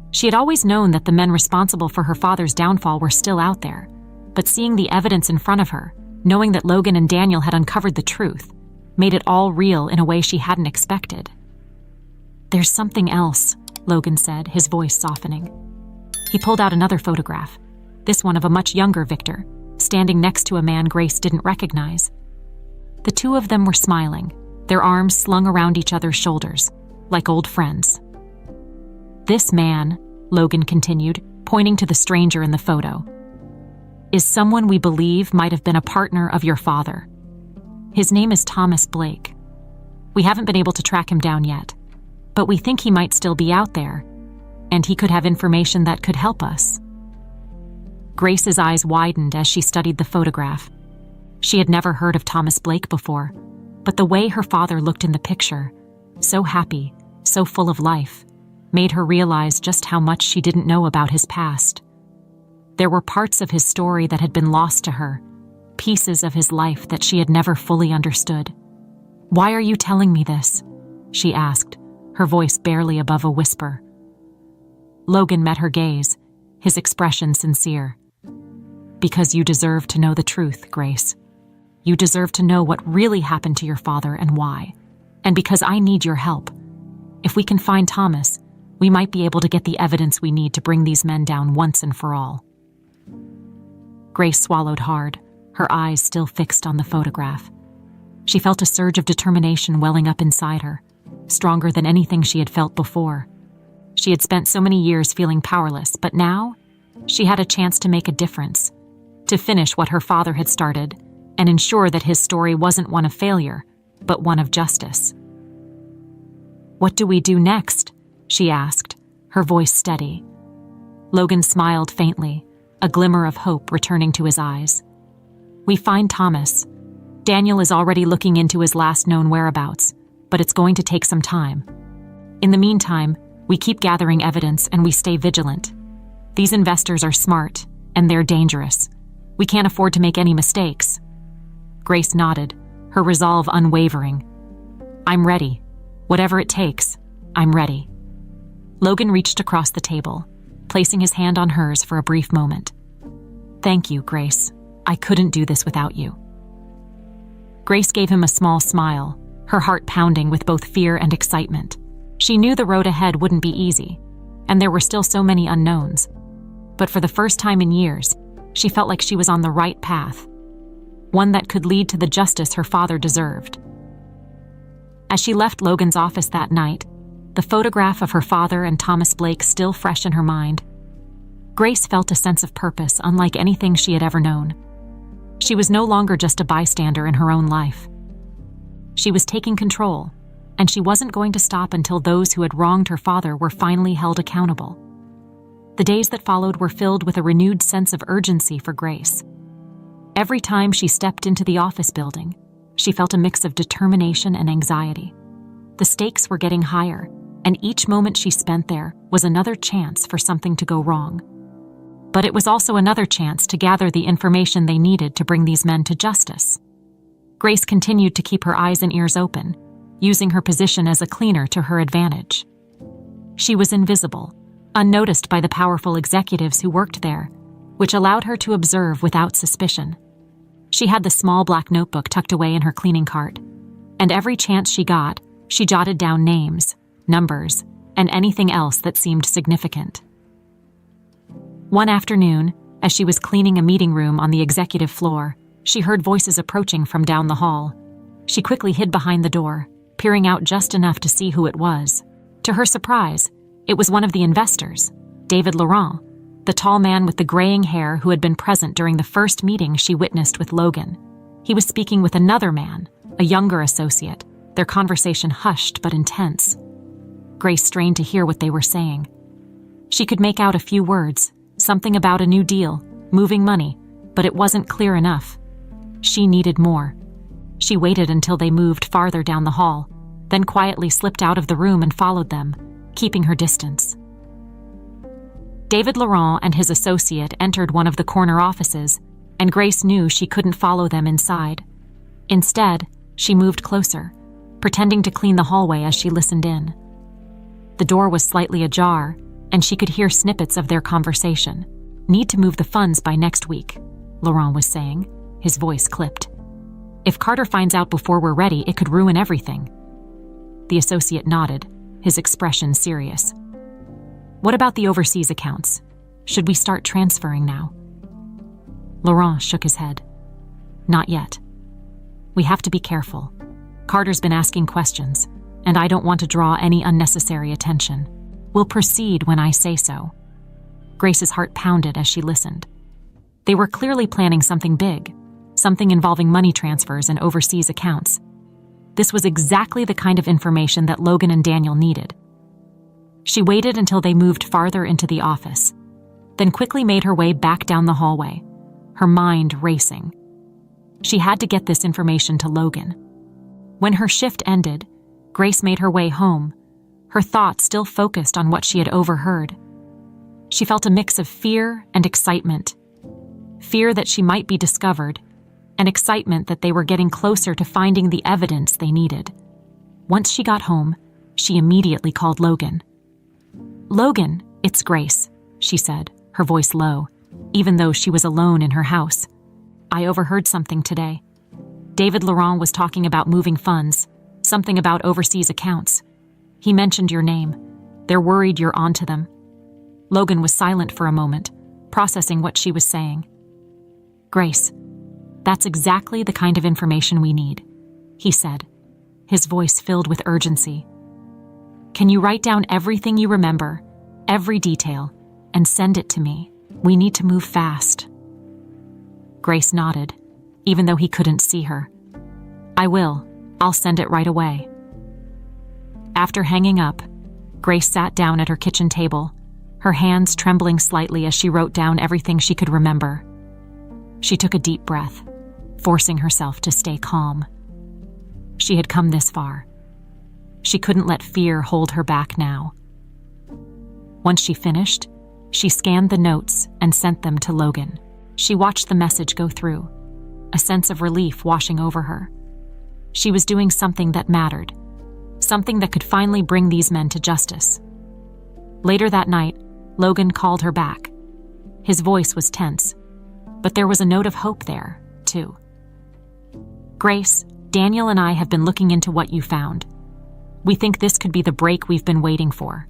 She had always known that the men responsible for her father's downfall were still out there, but seeing the evidence in front of her, knowing that Logan and Daniel had uncovered the truth, made it all real in a way she hadn't expected. "There's something else," Logan said, his voice softening. He pulled out another photograph, this one of a much younger Victor, standing next to a man Grace didn't recognize. The two of them were smiling, their arms slung around each other's shoulders, like old friends. "This man," Logan continued, pointing to the stranger in the photo, "is someone we believe might have been a partner of your father. His name is Thomas Blake. We haven't been able to track him down yet, but we think he might still be out there, and he could have information that could help us." Grace's eyes widened as she studied the photograph. She had never heard of Thomas Blake before, but the way her father looked in the picture, so happy, so full of life, made her realize just how much she didn't know about his past. There were parts of his story that had been lost to her, pieces of his life that she had never fully understood. "Why are you telling me this?" she asked, her voice barely above a whisper. Logan met her gaze, his expression sincere. "Because you deserve to know the truth, Grace. You deserve to know what really happened to your father and why. And because I need your help. If we can find Thomas, We might be able to get the evidence we need to bring these men down once and for all." Grace swallowed hard, her eyes still fixed on the photograph. She felt a surge of determination welling up inside her, stronger than anything she had felt before. She had spent so many years feeling powerless, but now she had a chance to make a difference, to finish what her father had started and ensure that his story wasn't one of failure, but one of justice. "What do we do next?" she asked, her voice steady. Logan smiled faintly, a glimmer of hope returning to his eyes. "We find Thomas. Daniel is already looking into his last known whereabouts, but it's going to take some time. In the meantime, we keep gathering evidence and we stay vigilant. These investors are smart, and they're dangerous. We can't afford to make any mistakes." Grace nodded, her resolve unwavering. "I'm ready. Whatever it takes, I'm ready." Logan reached across the table, placing his hand on hers for a brief moment. "Thank you, Grace. I couldn't do this without you." Grace gave him a small smile, her heart pounding with both fear and excitement. She knew the road ahead wouldn't be easy, and there were still so many unknowns. But for the first time in years, she felt like she was on the right path, one that could lead to the justice her father deserved. As she left Logan's office that night, the photograph of her father and Thomas Blake still fresh in her mind, Grace felt a sense of purpose unlike anything she had ever known. She was no longer just a bystander in her own life. She was taking control, and she wasn't going to stop until those who had wronged her father were finally held accountable. The days that followed were filled with a renewed sense of urgency for Grace. Every time she stepped into the office building, she felt a mix of determination and anxiety. The stakes were getting higher, and each moment she spent there was another chance for something to go wrong. But it was also another chance to gather the information they needed to bring these men to justice. Grace continued to keep her eyes and ears open, using her position as a cleaner to her advantage. She was invisible, unnoticed by the powerful executives who worked there, which allowed her to observe without suspicion. She had the small black notebook tucked away in her cleaning cart, and every chance she got, she jotted down names, numbers, and anything else that seemed significant. One afternoon, as she was cleaning a meeting room on the executive floor, she heard voices approaching from down the hall. She quickly hid behind the door, peering out just enough to see who it was. To her surprise, it was one of the investors, David Laurent, the tall man with the graying hair who had been present during the first meeting she witnessed with Logan. He was speaking with another man, a younger associate, their conversation hushed but intense. Grace strained to hear what they were saying. She could make out a few words, something about a new deal, moving money, but it wasn't clear enough. She needed more. She waited until they moved farther down the hall, then quietly slipped out of the room and followed them, keeping her distance. David Laurent and his associate entered one of the corner offices, and Grace knew she couldn't follow them inside. Instead, she moved closer, pretending to clean the hallway as she listened in. The door was slightly ajar, and she could hear snippets of their conversation. "Need to move the funds by next week," Laurent was saying, his voice clipped. "If Carter finds out before we're ready, it could ruin everything." The associate nodded, his expression serious. "What about the overseas accounts? Should we start transferring now?" Laurent shook his head. "Not yet. We have to be careful. Carter's been asking questions, and I don't want to draw any unnecessary attention. We'll proceed when I say so." Grace's heart pounded as she listened. They were clearly planning something big, something involving money transfers and overseas accounts. This was exactly the kind of information that Logan and Daniel needed. She waited until they moved farther into the office, then quickly made her way back down the hallway, her mind racing. She had to get this information to Logan. When her shift ended, Grace made her way home, her thoughts still focused on what she had overheard. She felt a mix of fear and excitement. Fear that she might be discovered, and excitement that they were getting closer to finding the evidence they needed. Once she got home, she immediately called Logan. "Logan, it's Grace," she said, her voice low, even though she was alone in her house. "I overheard something today. David Laurent was talking about moving funds, something about overseas accounts. He mentioned your name. They're worried you're onto them." Logan was silent for a moment, processing what she was saying. "Grace, that's exactly the kind of information we need," he said, his voice filled with urgency. "Can you write down everything you remember, every detail, and send it to me? We need to move fast." Grace nodded, even though he couldn't see her. "I will. I'll send it right away." After hanging up, Grace sat down at her kitchen table, her hands trembling slightly as she wrote down everything she could remember. She took a deep breath, forcing herself to stay calm. She had come this far. She couldn't let fear hold her back now. Once she finished, she scanned the notes and sent them to Logan. She watched the message go through, a sense of relief washing over her. She was doing something that mattered, something that could finally bring these men to justice. Later that night, Logan called her back. His voice was tense, but there was a note of hope there, too. "Grace, Daniel and I have been looking into what you found. We think this could be the break we've been waiting for.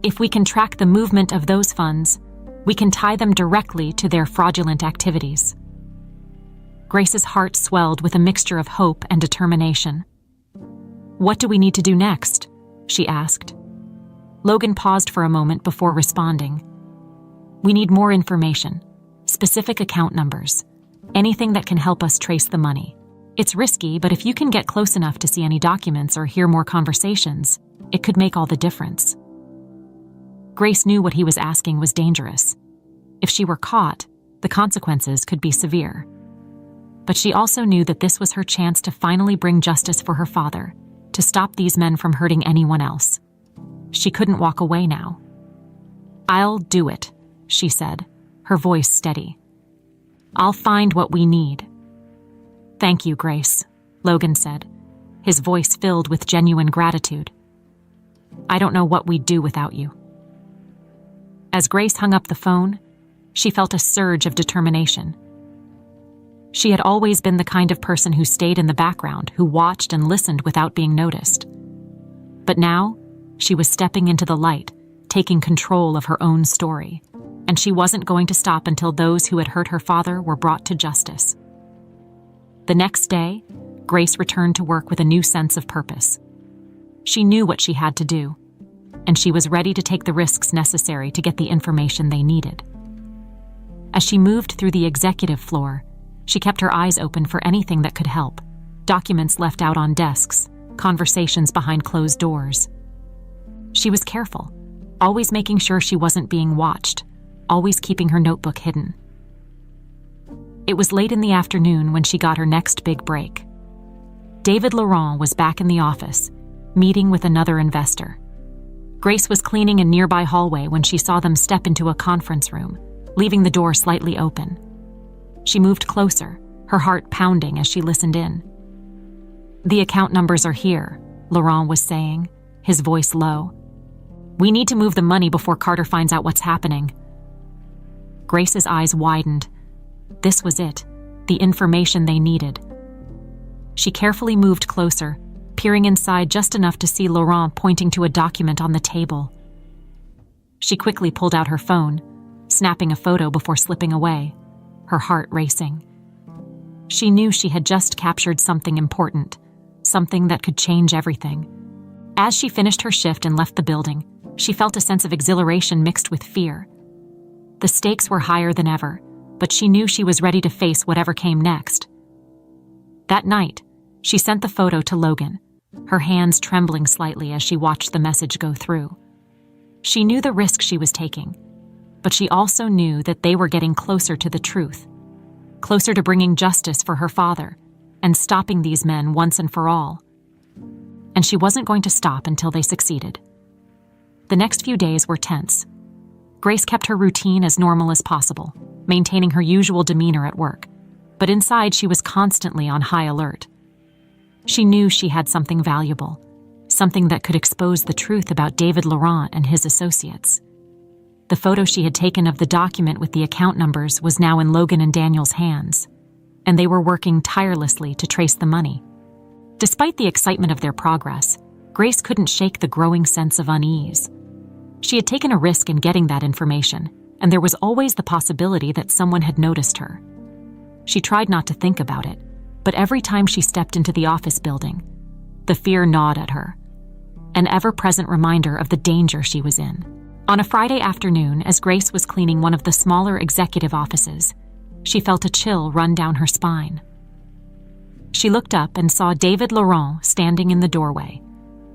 If we can track the movement of those funds, we can tie them directly to their fraudulent activities." Grace's heart swelled with a mixture of hope and determination. "What do we need to do next?" she asked. Logan paused for a moment before responding. "We need more information, specific account numbers, anything that can help us trace the money. It's risky, but if you can get close enough to see any documents or hear more conversations, it could make all the difference." Grace knew what he was asking was dangerous. If she were caught, the consequences could be severe. But she also knew that this was her chance to finally bring justice for her father, to stop these men from hurting anyone else. She couldn't walk away now. "I'll do it," she said, her voice steady. "I'll find what we need." "Thank you, Grace," Logan said, his voice filled with genuine gratitude. "I don't know what we'd do without you." As Grace hung up the phone, she felt a surge of determination. She had always been the kind of person who stayed in the background, who watched and listened without being noticed. But now, she was stepping into the light, taking control of her own story, and she wasn't going to stop until those who had hurt her father were brought to justice. The next day, Grace returned to work with a new sense of purpose. She knew what she had to do, and she was ready to take the risks necessary to get the information they needed. As she moved through the executive floor, she kept her eyes open for anything that could help: documents left out on desks, conversations behind closed doors. She was careful, always making sure she wasn't being watched, always keeping her notebook hidden. It was late in the afternoon when she got her next big break. David Laurent was back in the office, meeting with another investor. Grace was cleaning a nearby hallway when she saw them step into a conference room, leaving the door slightly open. She moved closer, her heart pounding as she listened in. "The account numbers are here," Laurent was saying, his voice low. "We need to move the money before Carter finds out what's happening." Grace's eyes widened. This was it, the information they needed. She carefully moved closer, peering inside just enough to see Laurent pointing to a document on the table. She quickly pulled out her phone, snapping a photo before slipping away, her heart racing. She knew she had just captured something important, something that could change everything. As she finished her shift and left the building, she felt a sense of exhilaration mixed with fear. The stakes were higher than ever, but she knew she was ready to face whatever came next. That night, she sent the photo to Logan, her hands trembling slightly as she watched the message go through. She knew the risk she was taking, but she also knew that they were getting closer to the truth, closer to bringing justice for her father and stopping these men once and for all. And she wasn't going to stop until they succeeded. The next few days were tense. Grace kept her routine as normal as possible, maintaining her usual demeanor at work, but inside she was constantly on high alert. She knew she had something valuable, something that could expose the truth about David Laurent and his associates. The photo she had taken of the document with the account numbers was now in Logan and Daniel's hands, and they were working tirelessly to trace the money. Despite the excitement of their progress, Grace couldn't shake the growing sense of unease. She had taken a risk in getting that information, and there was always the possibility that someone had noticed her. She tried not to think about it, but every time she stepped into the office building, the fear gnawed at her, an ever-present reminder of the danger she was in. On a Friday afternoon, as Grace was cleaning one of the smaller executive offices, she felt a chill run down her spine. She looked up and saw David Laurent standing in the doorway,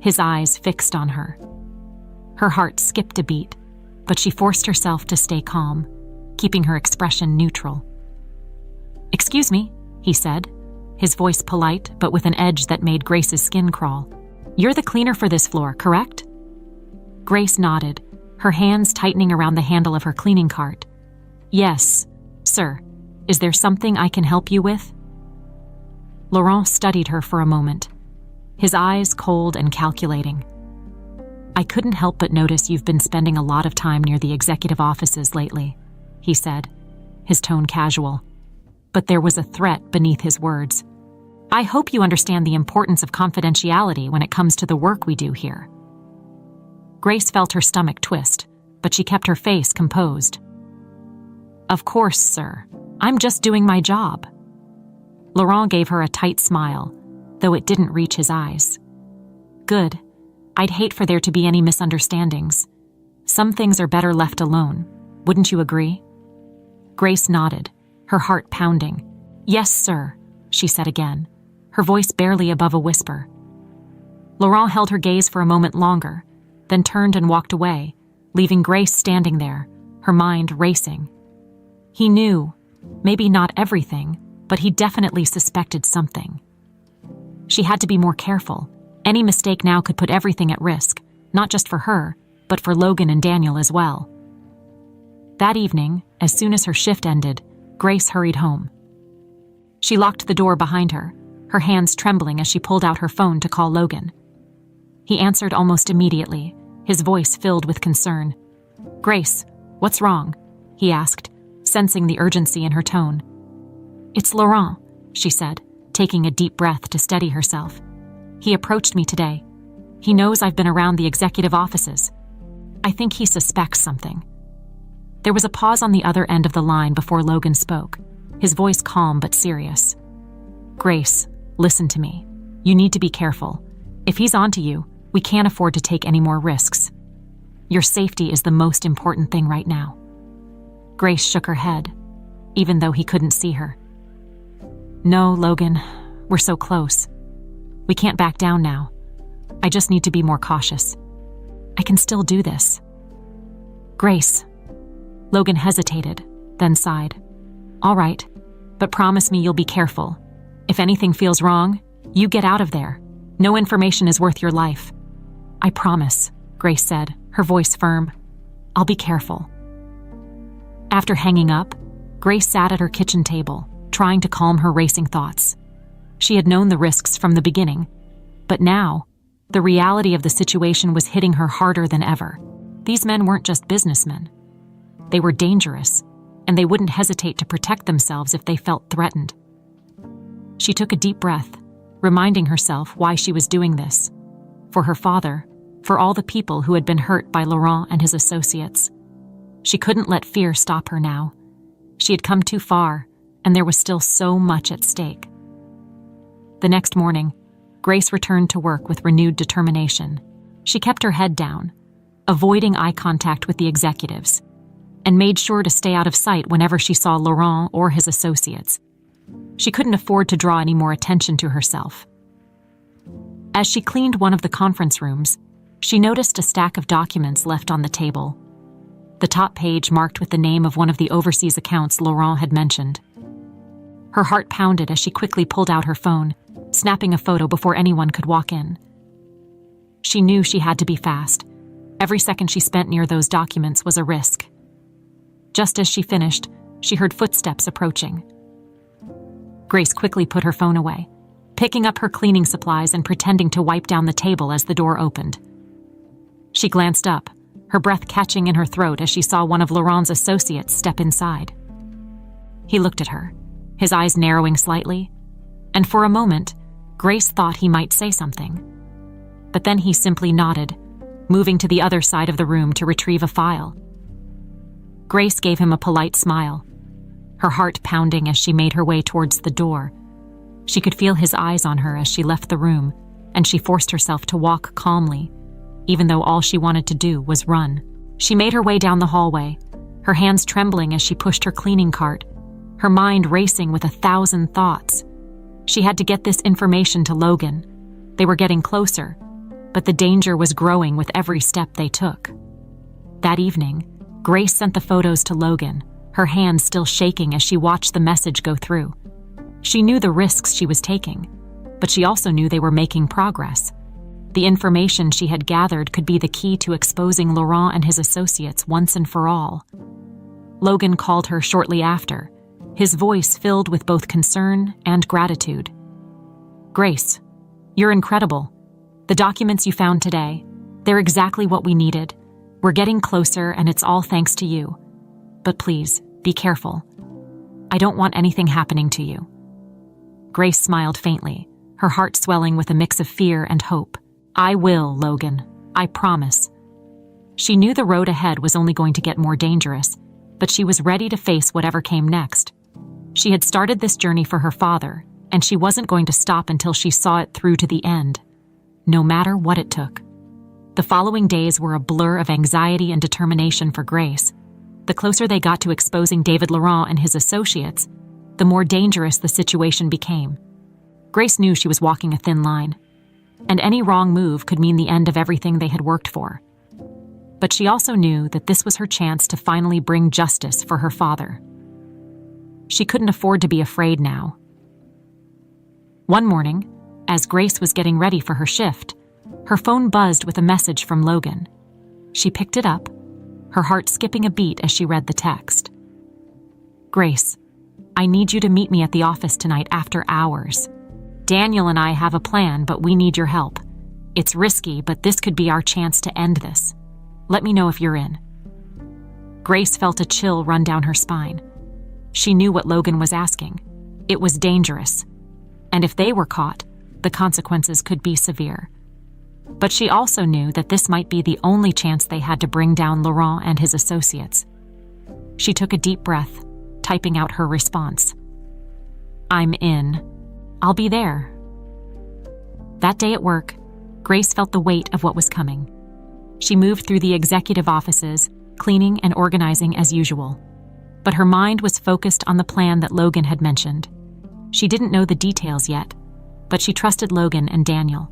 his eyes fixed on her. Her heart skipped a beat, but she forced herself to stay calm, keeping her expression neutral. "Excuse me," he said, his voice polite but with an edge that made Grace's skin crawl. "You're the cleaner for this floor, correct?" Grace nodded, her hands tightening around the handle of her cleaning cart. "Yes, sir. Is there something I can help you with?" Laurent studied her for a moment, his eyes cold and calculating. "I couldn't help but notice you've been spending a lot of time near the executive offices lately," he said, his tone casual. But there was a threat beneath his words. "I hope you understand the importance of confidentiality when it comes to the work we do here." Grace felt her stomach twist, but she kept her face composed. "Of course, sir. I'm just doing my job." Laurent gave her a tight smile, though it didn't reach his eyes. "Good. I'd hate for there to be any misunderstandings. Some things are better left alone. Wouldn't you agree?" Grace nodded, her heart pounding. "Yes, sir," she said again, her voice barely above a whisper. Laurent held her gaze for a moment longer, then turned and walked away, leaving Grace standing there, her mind racing. He knew, maybe not everything, but he definitely suspected something. She had to be more careful. Any mistake now could put everything at risk, not just for her, but for Logan and Daniel as well. That evening, as soon as her shift ended, Grace hurried home. She locked the door behind her, her hands trembling as she pulled out her phone to call Logan. He answered almost immediately, his voice filled with concern. "Grace, what's wrong?" he asked, sensing the urgency in her tone. "It's Laurent," she said, taking a deep breath to steady herself. "He approached me today. He knows I've been around the executive offices. I think he suspects something." There was a pause on the other end of the line before Logan spoke, his voice calm but serious. "Grace, listen to me. You need to be careful. If he's onto you, we can't afford to take any more risks. Your safety is the most important thing right now." Grace shook her head, even though he couldn't see her. "No, Logan, we're so close. We can't back down now. I just need to be more cautious. I can still do this." "Grace." Logan hesitated, then sighed. "All right, but promise me you'll be careful. If anything feels wrong, you get out of there. No information is worth your life." "I promise," Grace said, her voice firm. "I'll be careful." After hanging up, Grace sat at her kitchen table, trying to calm her racing thoughts. She had known the risks from the beginning, but now, the reality of the situation was hitting her harder than ever. These men weren't just businessmen. They were dangerous, and they wouldn't hesitate to protect themselves if they felt threatened. She took a deep breath, reminding herself why she was doing this. For her father, for all the people who had been hurt by Laurent and his associates. She couldn't let fear stop her now. She had come too far, and there was still so much at stake. The next morning, Grace returned to work with renewed determination. She kept her head down, avoiding eye contact with the executives, and made sure to stay out of sight whenever she saw Laurent or his associates. She couldn't afford to draw any more attention to herself. As she cleaned one of the conference rooms, she noticed a stack of documents left on the table. The top page marked with the name of one of the overseas accounts Laurent had mentioned. Her heart pounded as she quickly pulled out her phone, snapping a photo before anyone could walk in. She knew she had to be fast. Every second she spent near those documents was a risk. Just as she finished, she heard footsteps approaching. Grace quickly put her phone away, picking up her cleaning supplies and pretending to wipe down the table as the door opened. She glanced up, her breath catching in her throat as she saw one of Laurent's associates step inside. He looked at her, his eyes narrowing slightly, and for a moment, Grace thought he might say something. But then he simply nodded, moving to the other side of the room to retrieve a file. Grace gave him a polite smile, her heart pounding as she made her way towards the door. She could feel his eyes on her as she left the room, and she forced herself to walk calmly, even though all she wanted to do was run. She made her way down the hallway, her hands trembling as she pushed her cleaning cart, her mind racing with 1,000 thoughts. She had to get this information to Logan. They were getting closer, but the danger was growing with every step they took. That evening, Grace sent the photos to Logan, her hands still shaking as she watched the message go through. She knew the risks she was taking, but she also knew they were making progress. The information she had gathered could be the key to exposing Laurent and his associates once and for all. Logan called her shortly after, his voice filled with both concern and gratitude. "Grace, you're incredible. The documents you found today, they're exactly what we needed. We're getting closer, and it's all thanks to you. But please, be careful. I don't want anything happening to you." Grace smiled faintly, her heart swelling with a mix of fear and hope. "I will, Logan. I promise." She knew the road ahead was only going to get more dangerous, but she was ready to face whatever came next. She had started this journey for her father, and she wasn't going to stop until she saw it through to the end, no matter what it took. The following days were a blur of anxiety and determination for Grace. The closer they got to exposing David Laurent and his associates, the more dangerous the situation became. Grace knew she was walking a thin line, and any wrong move could mean the end of everything they had worked for. But she also knew that this was her chance to finally bring justice for her father. She couldn't afford to be afraid now. One morning, as Grace was getting ready for her shift, her phone buzzed with a message from Logan. She picked it up, her heart skipping a beat as she read the text. "Grace, I need you to meet me at the office tonight after hours. Daniel and I have a plan, but we need your help. It's risky, but this could be our chance to end this. Let me know if you're in." Grace felt a chill run down her spine. She knew what Logan was asking. It was dangerous, and if they were caught, the consequences could be severe. But she also knew that this might be the only chance they had to bring down Laurent and his associates. She took a deep breath, typing out her response. "I'm in. I'll be there." That day at work, Grace felt the weight of what was coming. She moved through the executive offices, cleaning and organizing as usual. But her mind was focused on the plan that Logan had mentioned. She didn't know the details yet, but she trusted Logan and Daniel.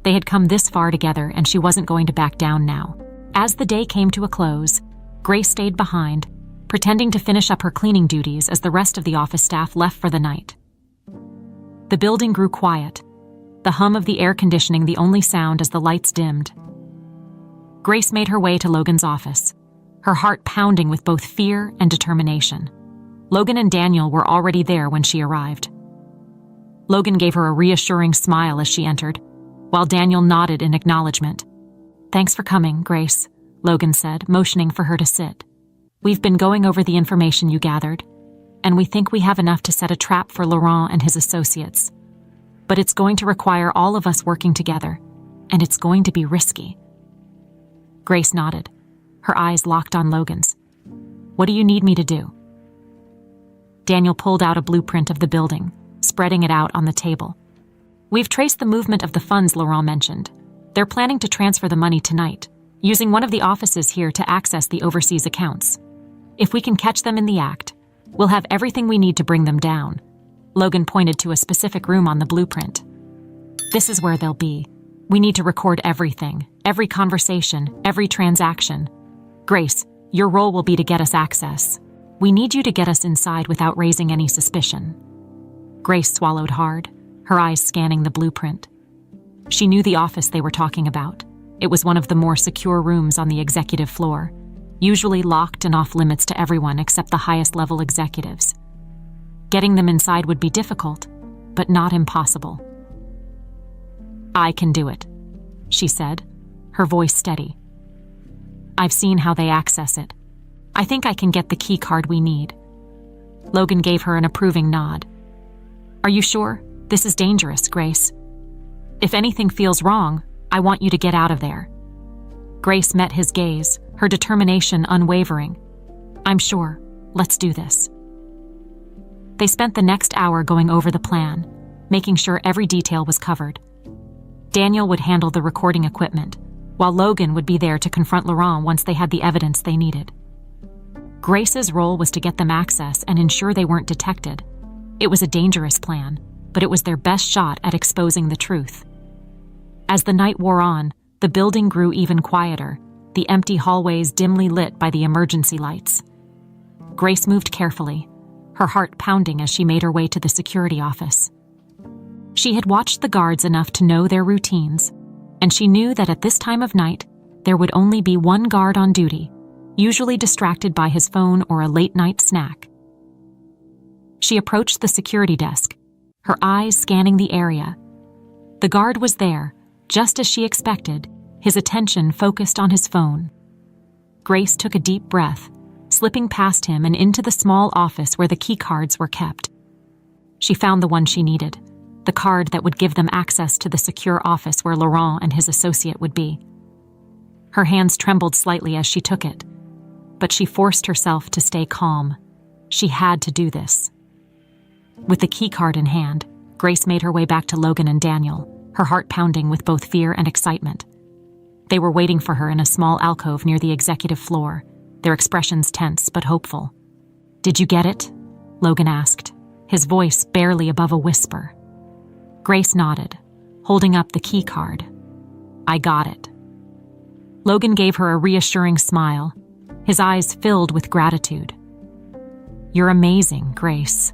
They had come this far together, and she wasn't going to back down now. As the day came to a close, Grace stayed behind, pretending to finish up her cleaning duties as the rest of the office staff left for the night. The building grew quiet, the hum of the air conditioning the only sound as the lights dimmed. Grace made her way to Logan's office, her heart pounding with both fear and determination. Logan and Daniel were already there when she arrived. Logan gave her a reassuring smile as she entered, while Daniel nodded in acknowledgement. "Thanks for coming, Grace," Logan said, motioning for her to sit. "We've been going over the information you gathered, and we think we have enough to set a trap for Laurent and his associates. But it's going to require all of us working together, and it's going to be risky." Grace nodded, her eyes locked on Logan's. "What do you need me to do?" Daniel pulled out a blueprint of the building, spreading it out on the table. "We've traced the movement of the funds Laurent mentioned. They're planning to transfer the money tonight, using one of the offices here to access the overseas accounts. If we can catch them in the act, we'll have everything we need to bring them down." Logan pointed to a specific room on the blueprint. "This is where they'll be. We need to record everything, every conversation, every transaction. Grace, your role will be to get us access. We need you to get us inside without raising any suspicion." Grace swallowed hard, her eyes scanning the blueprint. She knew the office they were talking about. It was one of the more secure rooms on the executive floor, usually locked and off limits to everyone except the highest level executives. Getting them inside would be difficult, but not impossible. "I can do it," she said, her voice steady. "I've seen how they access it. I think I can get the key card we need." Logan gave her an approving nod. "Are you sure? This is dangerous, Grace. If anything feels wrong, I want you to get out of there." Grace met his gaze, her determination unwavering. "I'm sure. Let's do this." They spent the next hour going over the plan, making sure every detail was covered. Daniel would handle the recording equipment, while Logan would be there to confront Laurent once they had the evidence they needed. Grace's role was to get them access and ensure they weren't detected. It was a dangerous plan, but it was their best shot at exposing the truth. As the night wore on, the building grew even quieter, the empty hallways dimly lit by the emergency lights. Grace moved carefully, her heart pounding as she made her way to the security office. She had watched the guards enough to know their routines, and she knew that at this time of night, there would only be one guard on duty, usually distracted by his phone or a late-night snack. She approached the security desk, her eyes scanning the area. The guard was there, just as she expected, his attention focused on his phone. Grace took a deep breath, slipping past him and into the small office where the keycards were kept. She found the one she needed, the card that would give them access to the secure office where Laurent and his associate would be. Her hands trembled slightly as she took it, but she forced herself to stay calm. She had to do this. With the keycard in hand, Grace made her way back to Logan and Daniel, her heart pounding with both fear and excitement. They were waiting for her in a small alcove near the executive floor, their expressions tense but hopeful. "Did you get it?" Logan asked, his voice barely above a whisper. Grace nodded, holding up the keycard. "I got it." Logan gave her a reassuring smile, his eyes filled with gratitude. "You're amazing, Grace.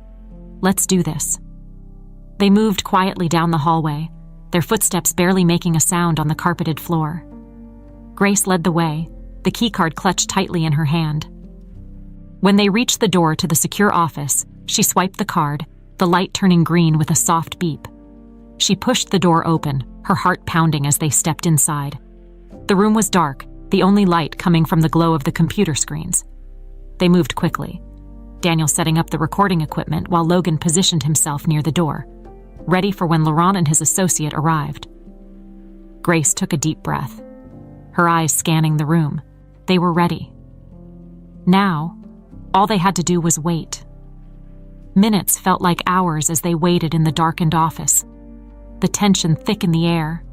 Let's do this." They moved quietly down the hallway, their footsteps barely making a sound on the carpeted floor. Grace led the way, the keycard clutched tightly in her hand. When they reached the door to the secure office, she swiped the card, the light turning green with a soft beep. She pushed the door open, her heart pounding as they stepped inside. The room was dark, the only light coming from the glow of the computer screens. They moved quickly, Daniel setting up the recording equipment while Logan positioned himself near the door, ready for when Laurent and his associate arrived. Grace took a deep breath, her eyes scanning the room. They were ready. Now, all they had to do was wait. Minutes felt like hours as they waited in the darkened office, the tension thick in the air.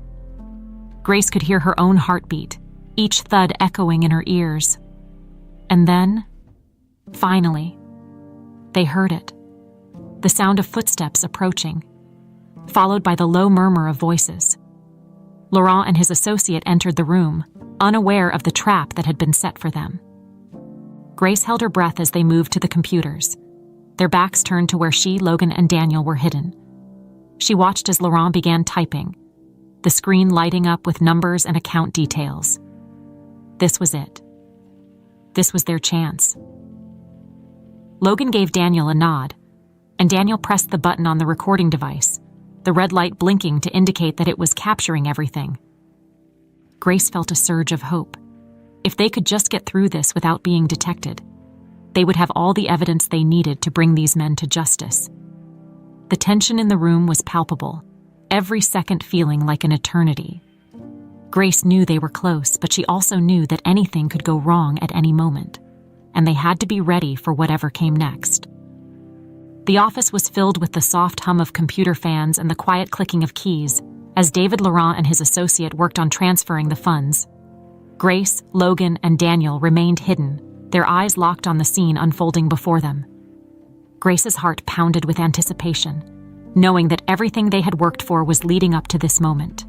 Grace could hear her own heartbeat, each thud echoing in her ears. And then, finally, they heard it. The sound of footsteps approaching, followed by the low murmur of voices. Laurent and his associate entered the room, unaware of the trap that had been set for them. Grace held her breath as they moved to the computers, their backs turned to where she, Logan, and Daniel were hidden. She watched as Laurent began typing, the screen lighting up with numbers and account details. This was it. This was their chance. Logan gave Daniel a nod, and Daniel pressed the button on the recording device, the red light blinking to indicate that it was capturing everything. Grace felt a surge of hope. If they could just get through this without being detected, they would have all the evidence they needed to bring these men to justice. The tension in the room was palpable, every second feeling like an eternity. Grace knew they were close, but she also knew that anything could go wrong at any moment, and they had to be ready for whatever came next. The office was filled with the soft hum of computer fans and the quiet clicking of keys as David Laurent and his associate worked on transferring the funds. Grace, Logan, and Daniel remained hidden, their eyes locked on the scene unfolding before them. Grace's heart pounded with anticipation, knowing that everything they had worked for was leading up to this moment.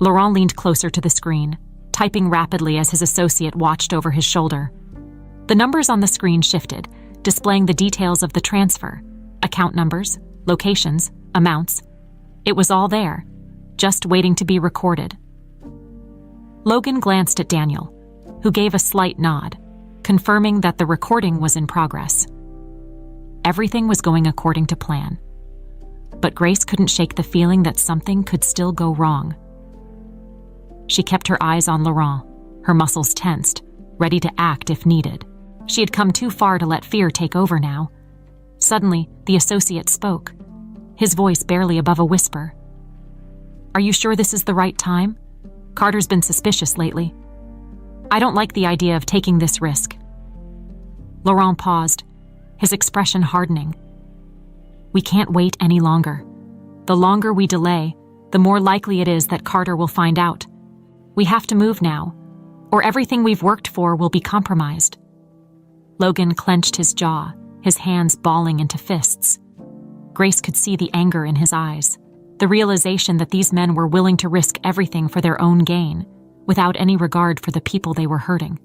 Laurent leaned closer to the screen, typing rapidly as his associate watched over his shoulder. The numbers on the screen shifted, displaying the details of the transfer, account numbers, locations, amounts. It was all there, just waiting to be recorded. Logan glanced at Daniel, who gave a slight nod, confirming that the recording was in progress. Everything was going according to plan. But Grace couldn't shake the feeling that something could still go wrong. She kept her eyes on Laurent, her muscles tensed, ready to act if needed. She had come too far to let fear take over now. Suddenly, the associate spoke, his voice barely above a whisper. "Are you sure this is the right time?" Carter's been suspicious lately. I don't like the idea of taking this risk." Laurent paused, his expression hardening. "We can't wait any longer. The longer we delay, the more likely it is that Carter will find out. We have to move now, or everything we've worked for will be compromised." Logan clenched his jaw, his hands balling into fists. Grace could see the anger in his eyes, the realization that these men were willing to risk everything for their own gain, without any regard for the people they were hurting.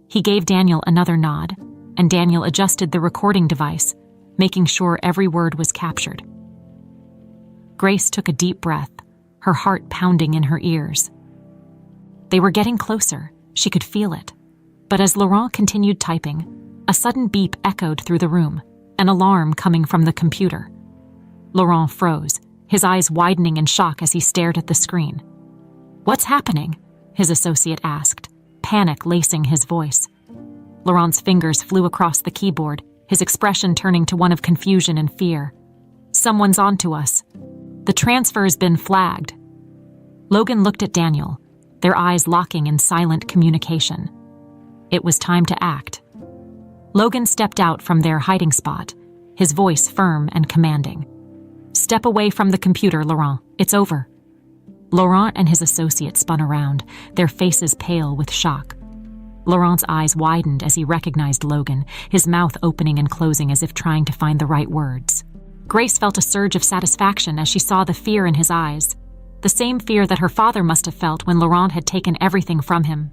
He gave Daniel another nod, and Daniel adjusted the recording device, making sure every word was captured. Grace took a deep breath, her heart pounding in her ears. They were getting closer, she could feel it. But as Laurent continued typing, a sudden beep echoed through the room, an alarm coming from the computer. Laurent froze, his eyes widening in shock as he stared at the screen. "What's happening?" his associate asked, panic lacing his voice. Laurent's fingers flew across the keyboard, his expression turning to one of confusion and fear. "Someone's onto us. The transfer's been flagged." Logan looked at Daniel, their eyes locking in silent communication. It was time to act. Logan stepped out from their hiding spot, his voice firm and commanding. "Step away from the computer, Laurent. It's over." Laurent and his associate spun around, their faces pale with shock. Laurent's eyes widened as he recognized Logan, his mouth opening and closing as if trying to find the right words. Grace felt a surge of satisfaction as she saw the fear in his eyes, the same fear that her father must have felt when Laurent had taken everything from him.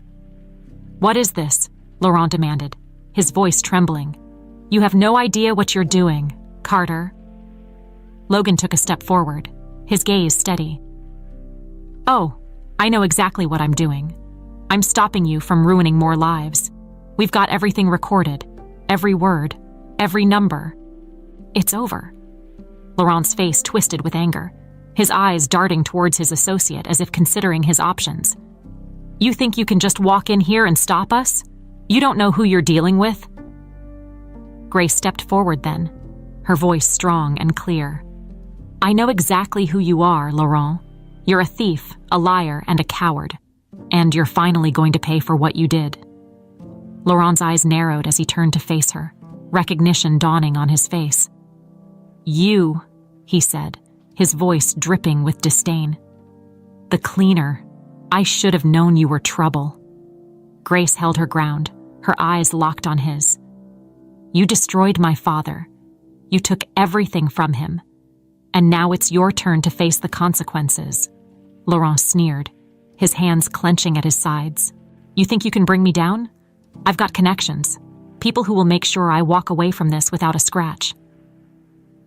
"What is this?" Laurent demanded, his voice trembling. "You have no idea what you're doing, Carter." Logan took a step forward, his gaze steady. "Oh, I know exactly what I'm doing. I'm stopping you from ruining more lives. We've got everything recorded, every word, every number. It's over." Laurent's face twisted with anger, his eyes darting towards his associate as if considering his options. "You think you can just walk in here and stop us? You don't know who you're dealing with?" Grace stepped forward then, her voice strong and clear. "I know exactly who you are, Laurent. You're a thief, a liar, and a coward. And you're finally going to pay for what you did." Laurent's eyes narrowed as he turned to face her, recognition dawning on his face. "You," he said, his voice dripping with disdain. "The cleaner. I should have known you were trouble." Grace held her ground, her eyes locked on his. "You destroyed my father. You took everything from him. And now it's your turn to face the consequences." Laurent sneered, his hands clenching at his sides. "You think you can bring me down? I've got connections, people who will make sure I walk away from this without a scratch."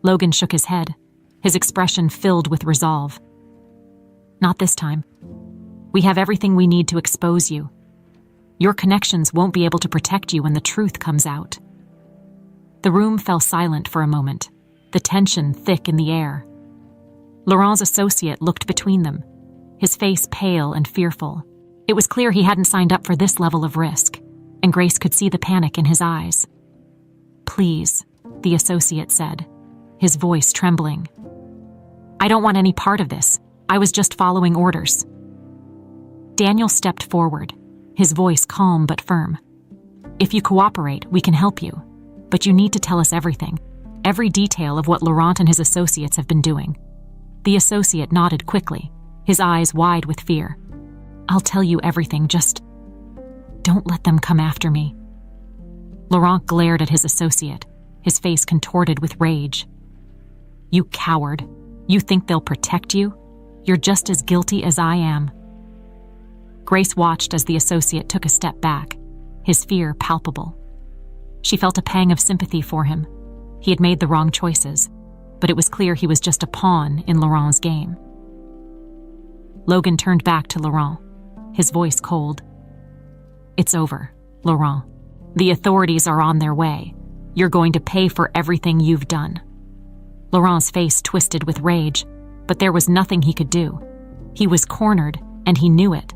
Logan shook his head, his expression filled with resolve. "Not this time. We have everything we need to expose you. Your connections won't be able to protect you when the truth comes out." The room fell silent for a moment, the tension thick in the air. Laurent's associate looked between them, his face pale and fearful. It was clear he hadn't signed up for this level of risk, and Grace could see the panic in his eyes. "Please," the associate said, his voice trembling. "I don't want any part of this. I was just following orders." Daniel stepped forward, his voice calm but firm. "If you cooperate, we can help you, but you need to tell us everything. Every detail of what Laurent and his associates have been doing." The associate nodded quickly, his eyes wide with fear. "I'll tell you everything, just don't let them come after me." Laurent glared at his associate, his face contorted with rage. "You coward. You think they'll protect you? You're just as guilty as I am." Grace watched as the associate took a step back, his fear palpable. She felt a pang of sympathy for him. He had made the wrong choices, but it was clear he was just a pawn in Laurent's game. Logan turned back to Laurent, his voice cold. "It's over, Laurent. The authorities are on their way. You're going to pay for everything you've done." Laurent's face twisted with rage, but there was nothing he could do. He was cornered, and he knew it.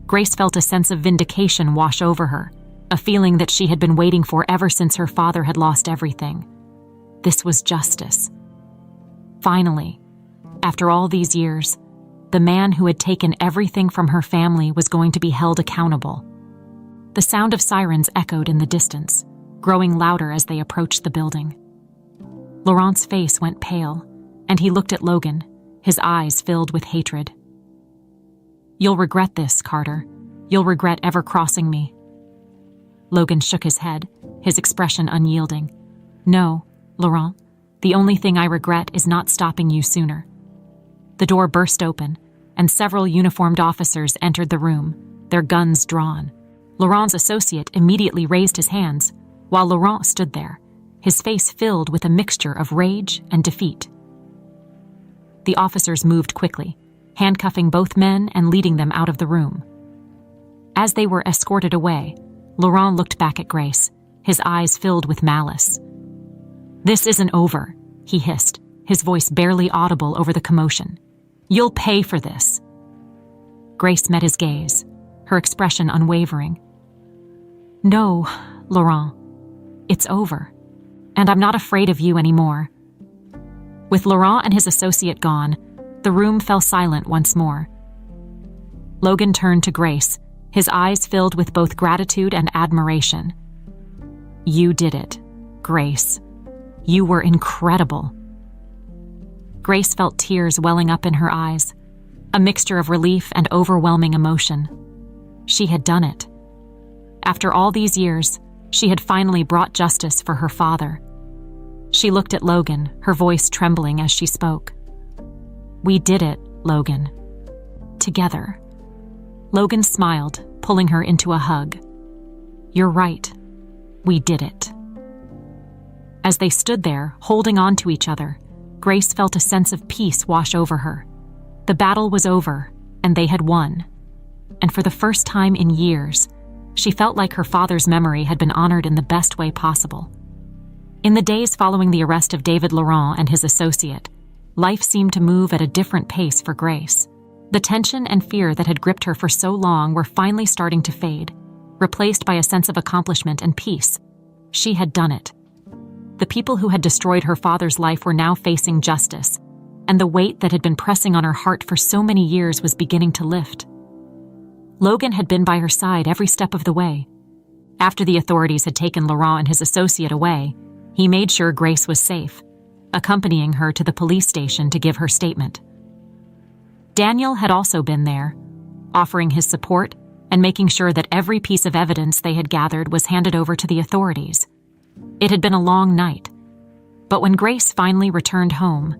Grace felt a sense of vindication wash over her, a feeling that she had been waiting for ever since her father had lost everything. This was justice. Finally, after all these years, The man who had taken everything from her family was going to be held accountable. The sound of sirens echoed in the distance, growing louder as they approached the building. Laurent's face went pale, and he looked at Logan, his eyes filled with hatred. "You'll regret this, Carter. You'll regret ever crossing me." Logan shook his head, his expression unyielding. "No, Laurent, the only thing I regret is not stopping you sooner." The door burst open, and several uniformed officers entered the room, their guns drawn. Laurent's associate immediately raised his hands, while Laurent stood there, his face filled with a mixture of rage and defeat. The officers moved quickly, handcuffing both men and leading them out of the room. As they were escorted away, Laurent looked back at Grace, his eyes filled with malice. "This isn't over," he hissed, his voice barely audible over the commotion. "You'll pay for this." Grace met his gaze, her expression unwavering. "No, Laurent, it's over, and I'm not afraid of you anymore." With Laurent and his associate gone, the room fell silent once more. Logan turned to Grace, his eyes filled with both gratitude and admiration. "You did it, Grace. You were incredible." Grace felt tears welling up in her eyes, a mixture of relief and overwhelming emotion. She had done it. After all these years, she had finally brought justice for her father. She looked at Logan, her voice trembling as she spoke. "We did it, Logan. Together." Logan smiled, pulling her into a hug. "You're right. We did it." As they stood there, holding on to each other, Grace felt a sense of peace wash over her. The battle was over, and they had won. And for the first time in years, she felt like her father's memory had been honored in the best way possible. In the days following the arrest of David Laurent and his associate, life seemed to move at a different pace for Grace. The tension and fear that had gripped her for so long were finally starting to fade, replaced by a sense of accomplishment and peace. She had done it. The people who had destroyed her father's life were now facing justice, and the weight that had been pressing on her heart for so many years was beginning to lift. Logan had been by her side every step of the way. After the authorities had taken Laurent and his associate away, he made sure Grace was safe, accompanying her to the police station to give her statement. Daniel had also been there, offering his support and making sure that every piece of evidence they had gathered was handed over to the authorities. It had been a long night, but when Grace finally returned home,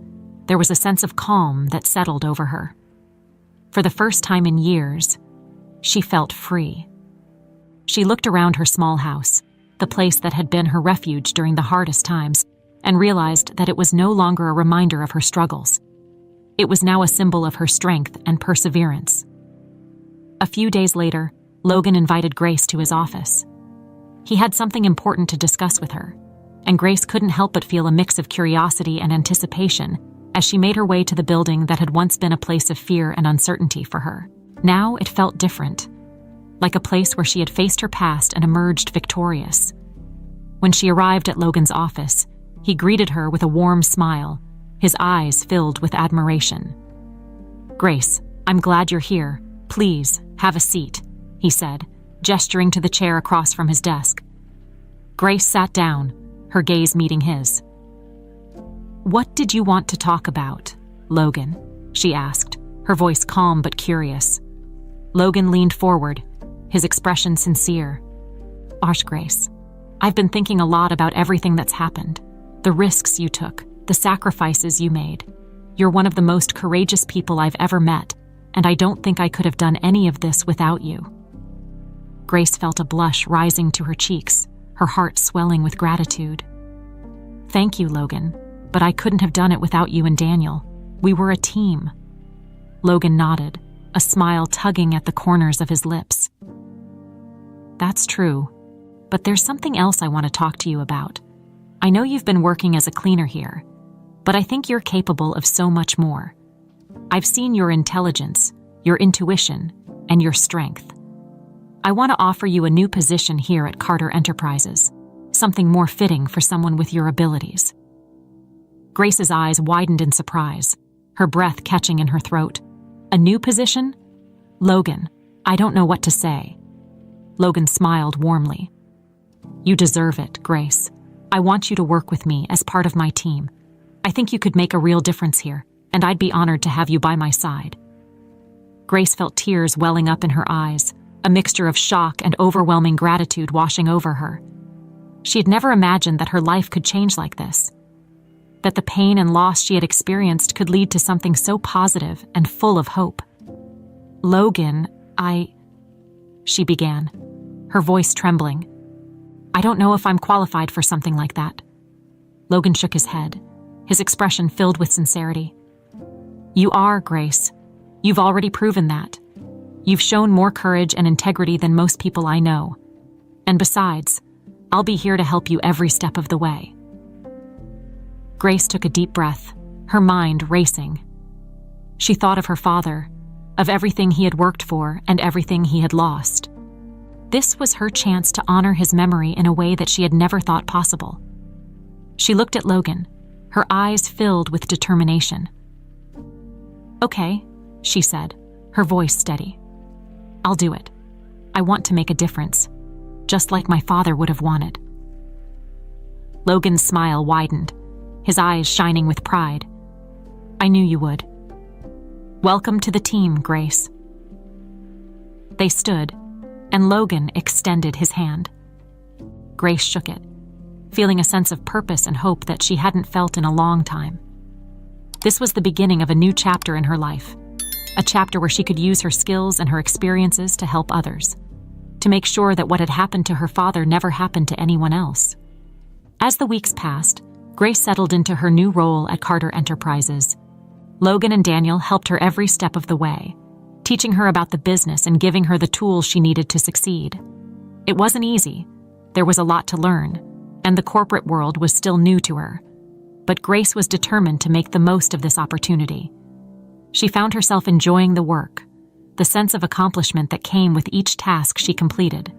there was a sense of calm that settled over her. For the first time in years, she felt free. She looked around her small house, the place that had been her refuge during the hardest times, and realized that it was no longer a reminder of her struggles. It was now a symbol of her strength and perseverance. A few days later, Logan invited Grace to his office. He had something important to discuss with her, and Grace couldn't help but feel a mix of curiosity and anticipation as she made her way to the building that had once been a place of fear and uncertainty for her. Now it felt different, like a place where she had faced her past and emerged victorious. When she arrived at Logan's office, he greeted her with a warm smile, his eyes filled with admiration. "Grace, I'm glad you're here. Please, have a seat," he said, gesturing to the chair across from his desk. Grace sat down, her gaze meeting his. "What did you want to talk about, Logan?" she asked, her voice calm but curious. Logan leaned forward, his expression sincere. "Grace, I've been thinking a lot about everything that's happened, the risks you took, the sacrifices you made. You're one of the most courageous people I've ever met, and I don't think I could have done any of this without you." Grace felt a blush rising to her cheeks, her heart swelling with gratitude. "Thank you, Logan, but I couldn't have done it without you and Daniel. We were a team." Logan nodded, a smile tugging at the corners of his lips. "That's true, but there's something else I want to talk to you about. I know you've been working as a cleaner here, but I think you're capable of so much more. I've seen your intelligence, your intuition, and your strength. I want to offer you a new position here at Carter Enterprises, something more fitting for someone with your abilities." Grace's eyes widened in surprise, her breath catching in her throat. A new position? Logan, I don't know what to say. Logan smiled warmly. You deserve it, Grace. I want you to work with me as part of my team. I think you could make a real difference here, and I'd be honored to have you by my side. Grace felt tears welling up in her eyes, a mixture of shock and overwhelming gratitude washing over her. She had never imagined that her life could change like this, that the pain and loss she had experienced could lead to something so positive and full of hope. Logan, she began, her voice trembling. I don't know if I'm qualified for something like that. Logan shook his head, his expression filled with sincerity. You are, Grace. You've already proven that. You've shown more courage and integrity than most people I know. And besides, I'll be here to help you every step of the way. Grace took a deep breath, her mind racing. She thought of her father, of everything he had worked for and everything he had lost. This was her chance to honor his memory in a way that she had never thought possible. She looked at Logan, her eyes filled with determination. Okay, she said, her voice steady. I'll do it. I want to make a difference, just like my father would have wanted. Logan's smile widened, his eyes shining with pride. I knew you would. Welcome to the team, Grace. They stood, and Logan extended his hand. Grace shook it, feeling a sense of purpose and hope that she hadn't felt in a long time. This was the beginning of a new chapter in her life, a chapter where she could use her skills and her experiences to help others, to make sure that what had happened to her father never happened to anyone else. As the weeks passed, Grace settled into her new role at Carter Enterprises. Logan and Daniel helped her every step of the way, teaching her about the business and giving her the tools she needed to succeed. It wasn't easy. There was a lot to learn, and the corporate world was still new to her. But Grace was determined to make the most of this opportunity. She found herself enjoying the work, the sense of accomplishment that came with each task she completed.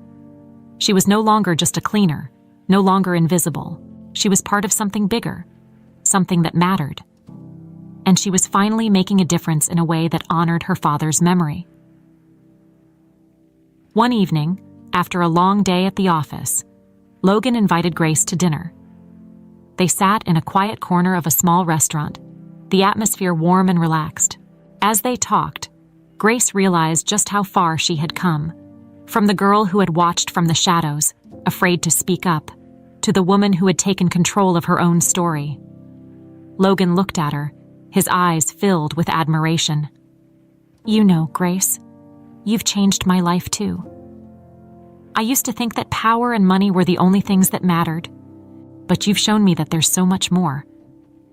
She was no longer just a cleaner, no longer invisible. She was part of something bigger, something that mattered. And she was finally making a difference in a way that honored her father's memory. One evening, after a long day at the office, Logan invited Grace to dinner. They sat in a quiet corner of a small restaurant, the atmosphere warm and relaxed. As they talked, Grace realized just how far she had come, from the girl who had watched from the shadows, afraid to speak up, to the woman who had taken control of her own story. Logan looked at her, his eyes filled with admiration. You know, Grace, you've changed my life too. I used to think that power and money were the only things that mattered, but you've shown me that there's so much more.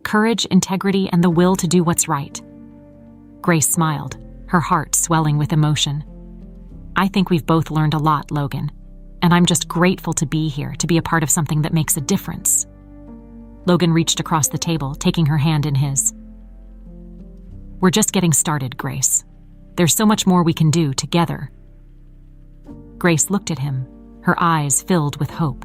Courage, integrity, and the will to do what's right. Grace smiled, her heart swelling with emotion. I think we've both learned a lot, Logan, and I'm just grateful to be here, to be a part of something that makes a difference. Logan reached across the table, taking her hand in his. We're just getting started, Grace. There's so much more we can do together. Grace looked at him, her eyes filled with hope.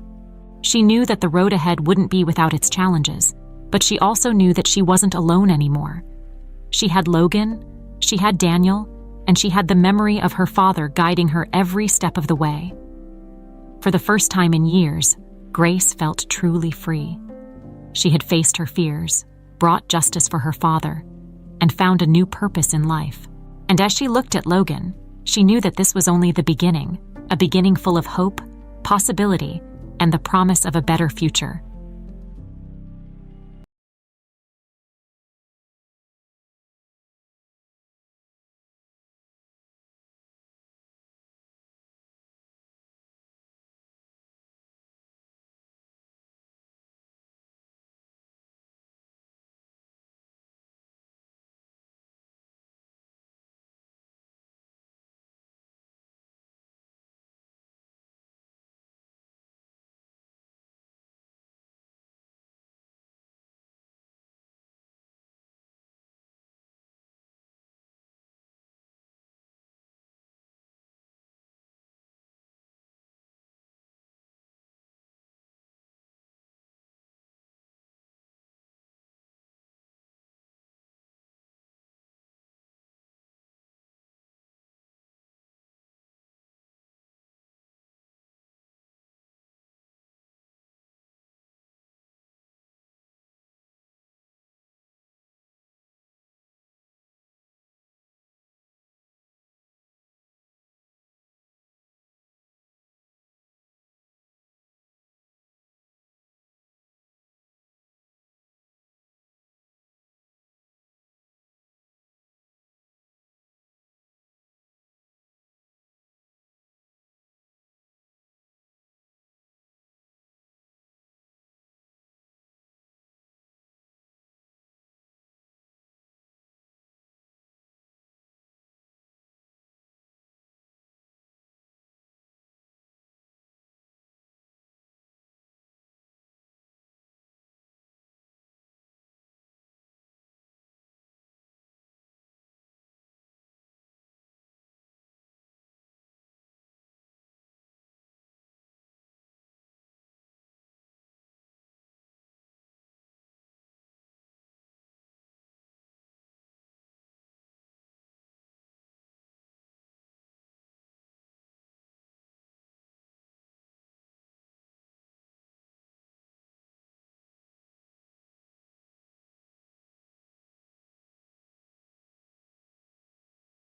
She knew that the road ahead wouldn't be without its challenges, but she also knew that she wasn't alone anymore. She had Logan, she had Daniel, and she had the memory of her father guiding her every step of the way. For the first time in years, Grace felt truly free. She had faced her fears, brought justice for her father, and found a new purpose in life. And as she looked at Logan, she knew that this was only the beginning, a beginning full of hope, possibility, and the promise of a better future.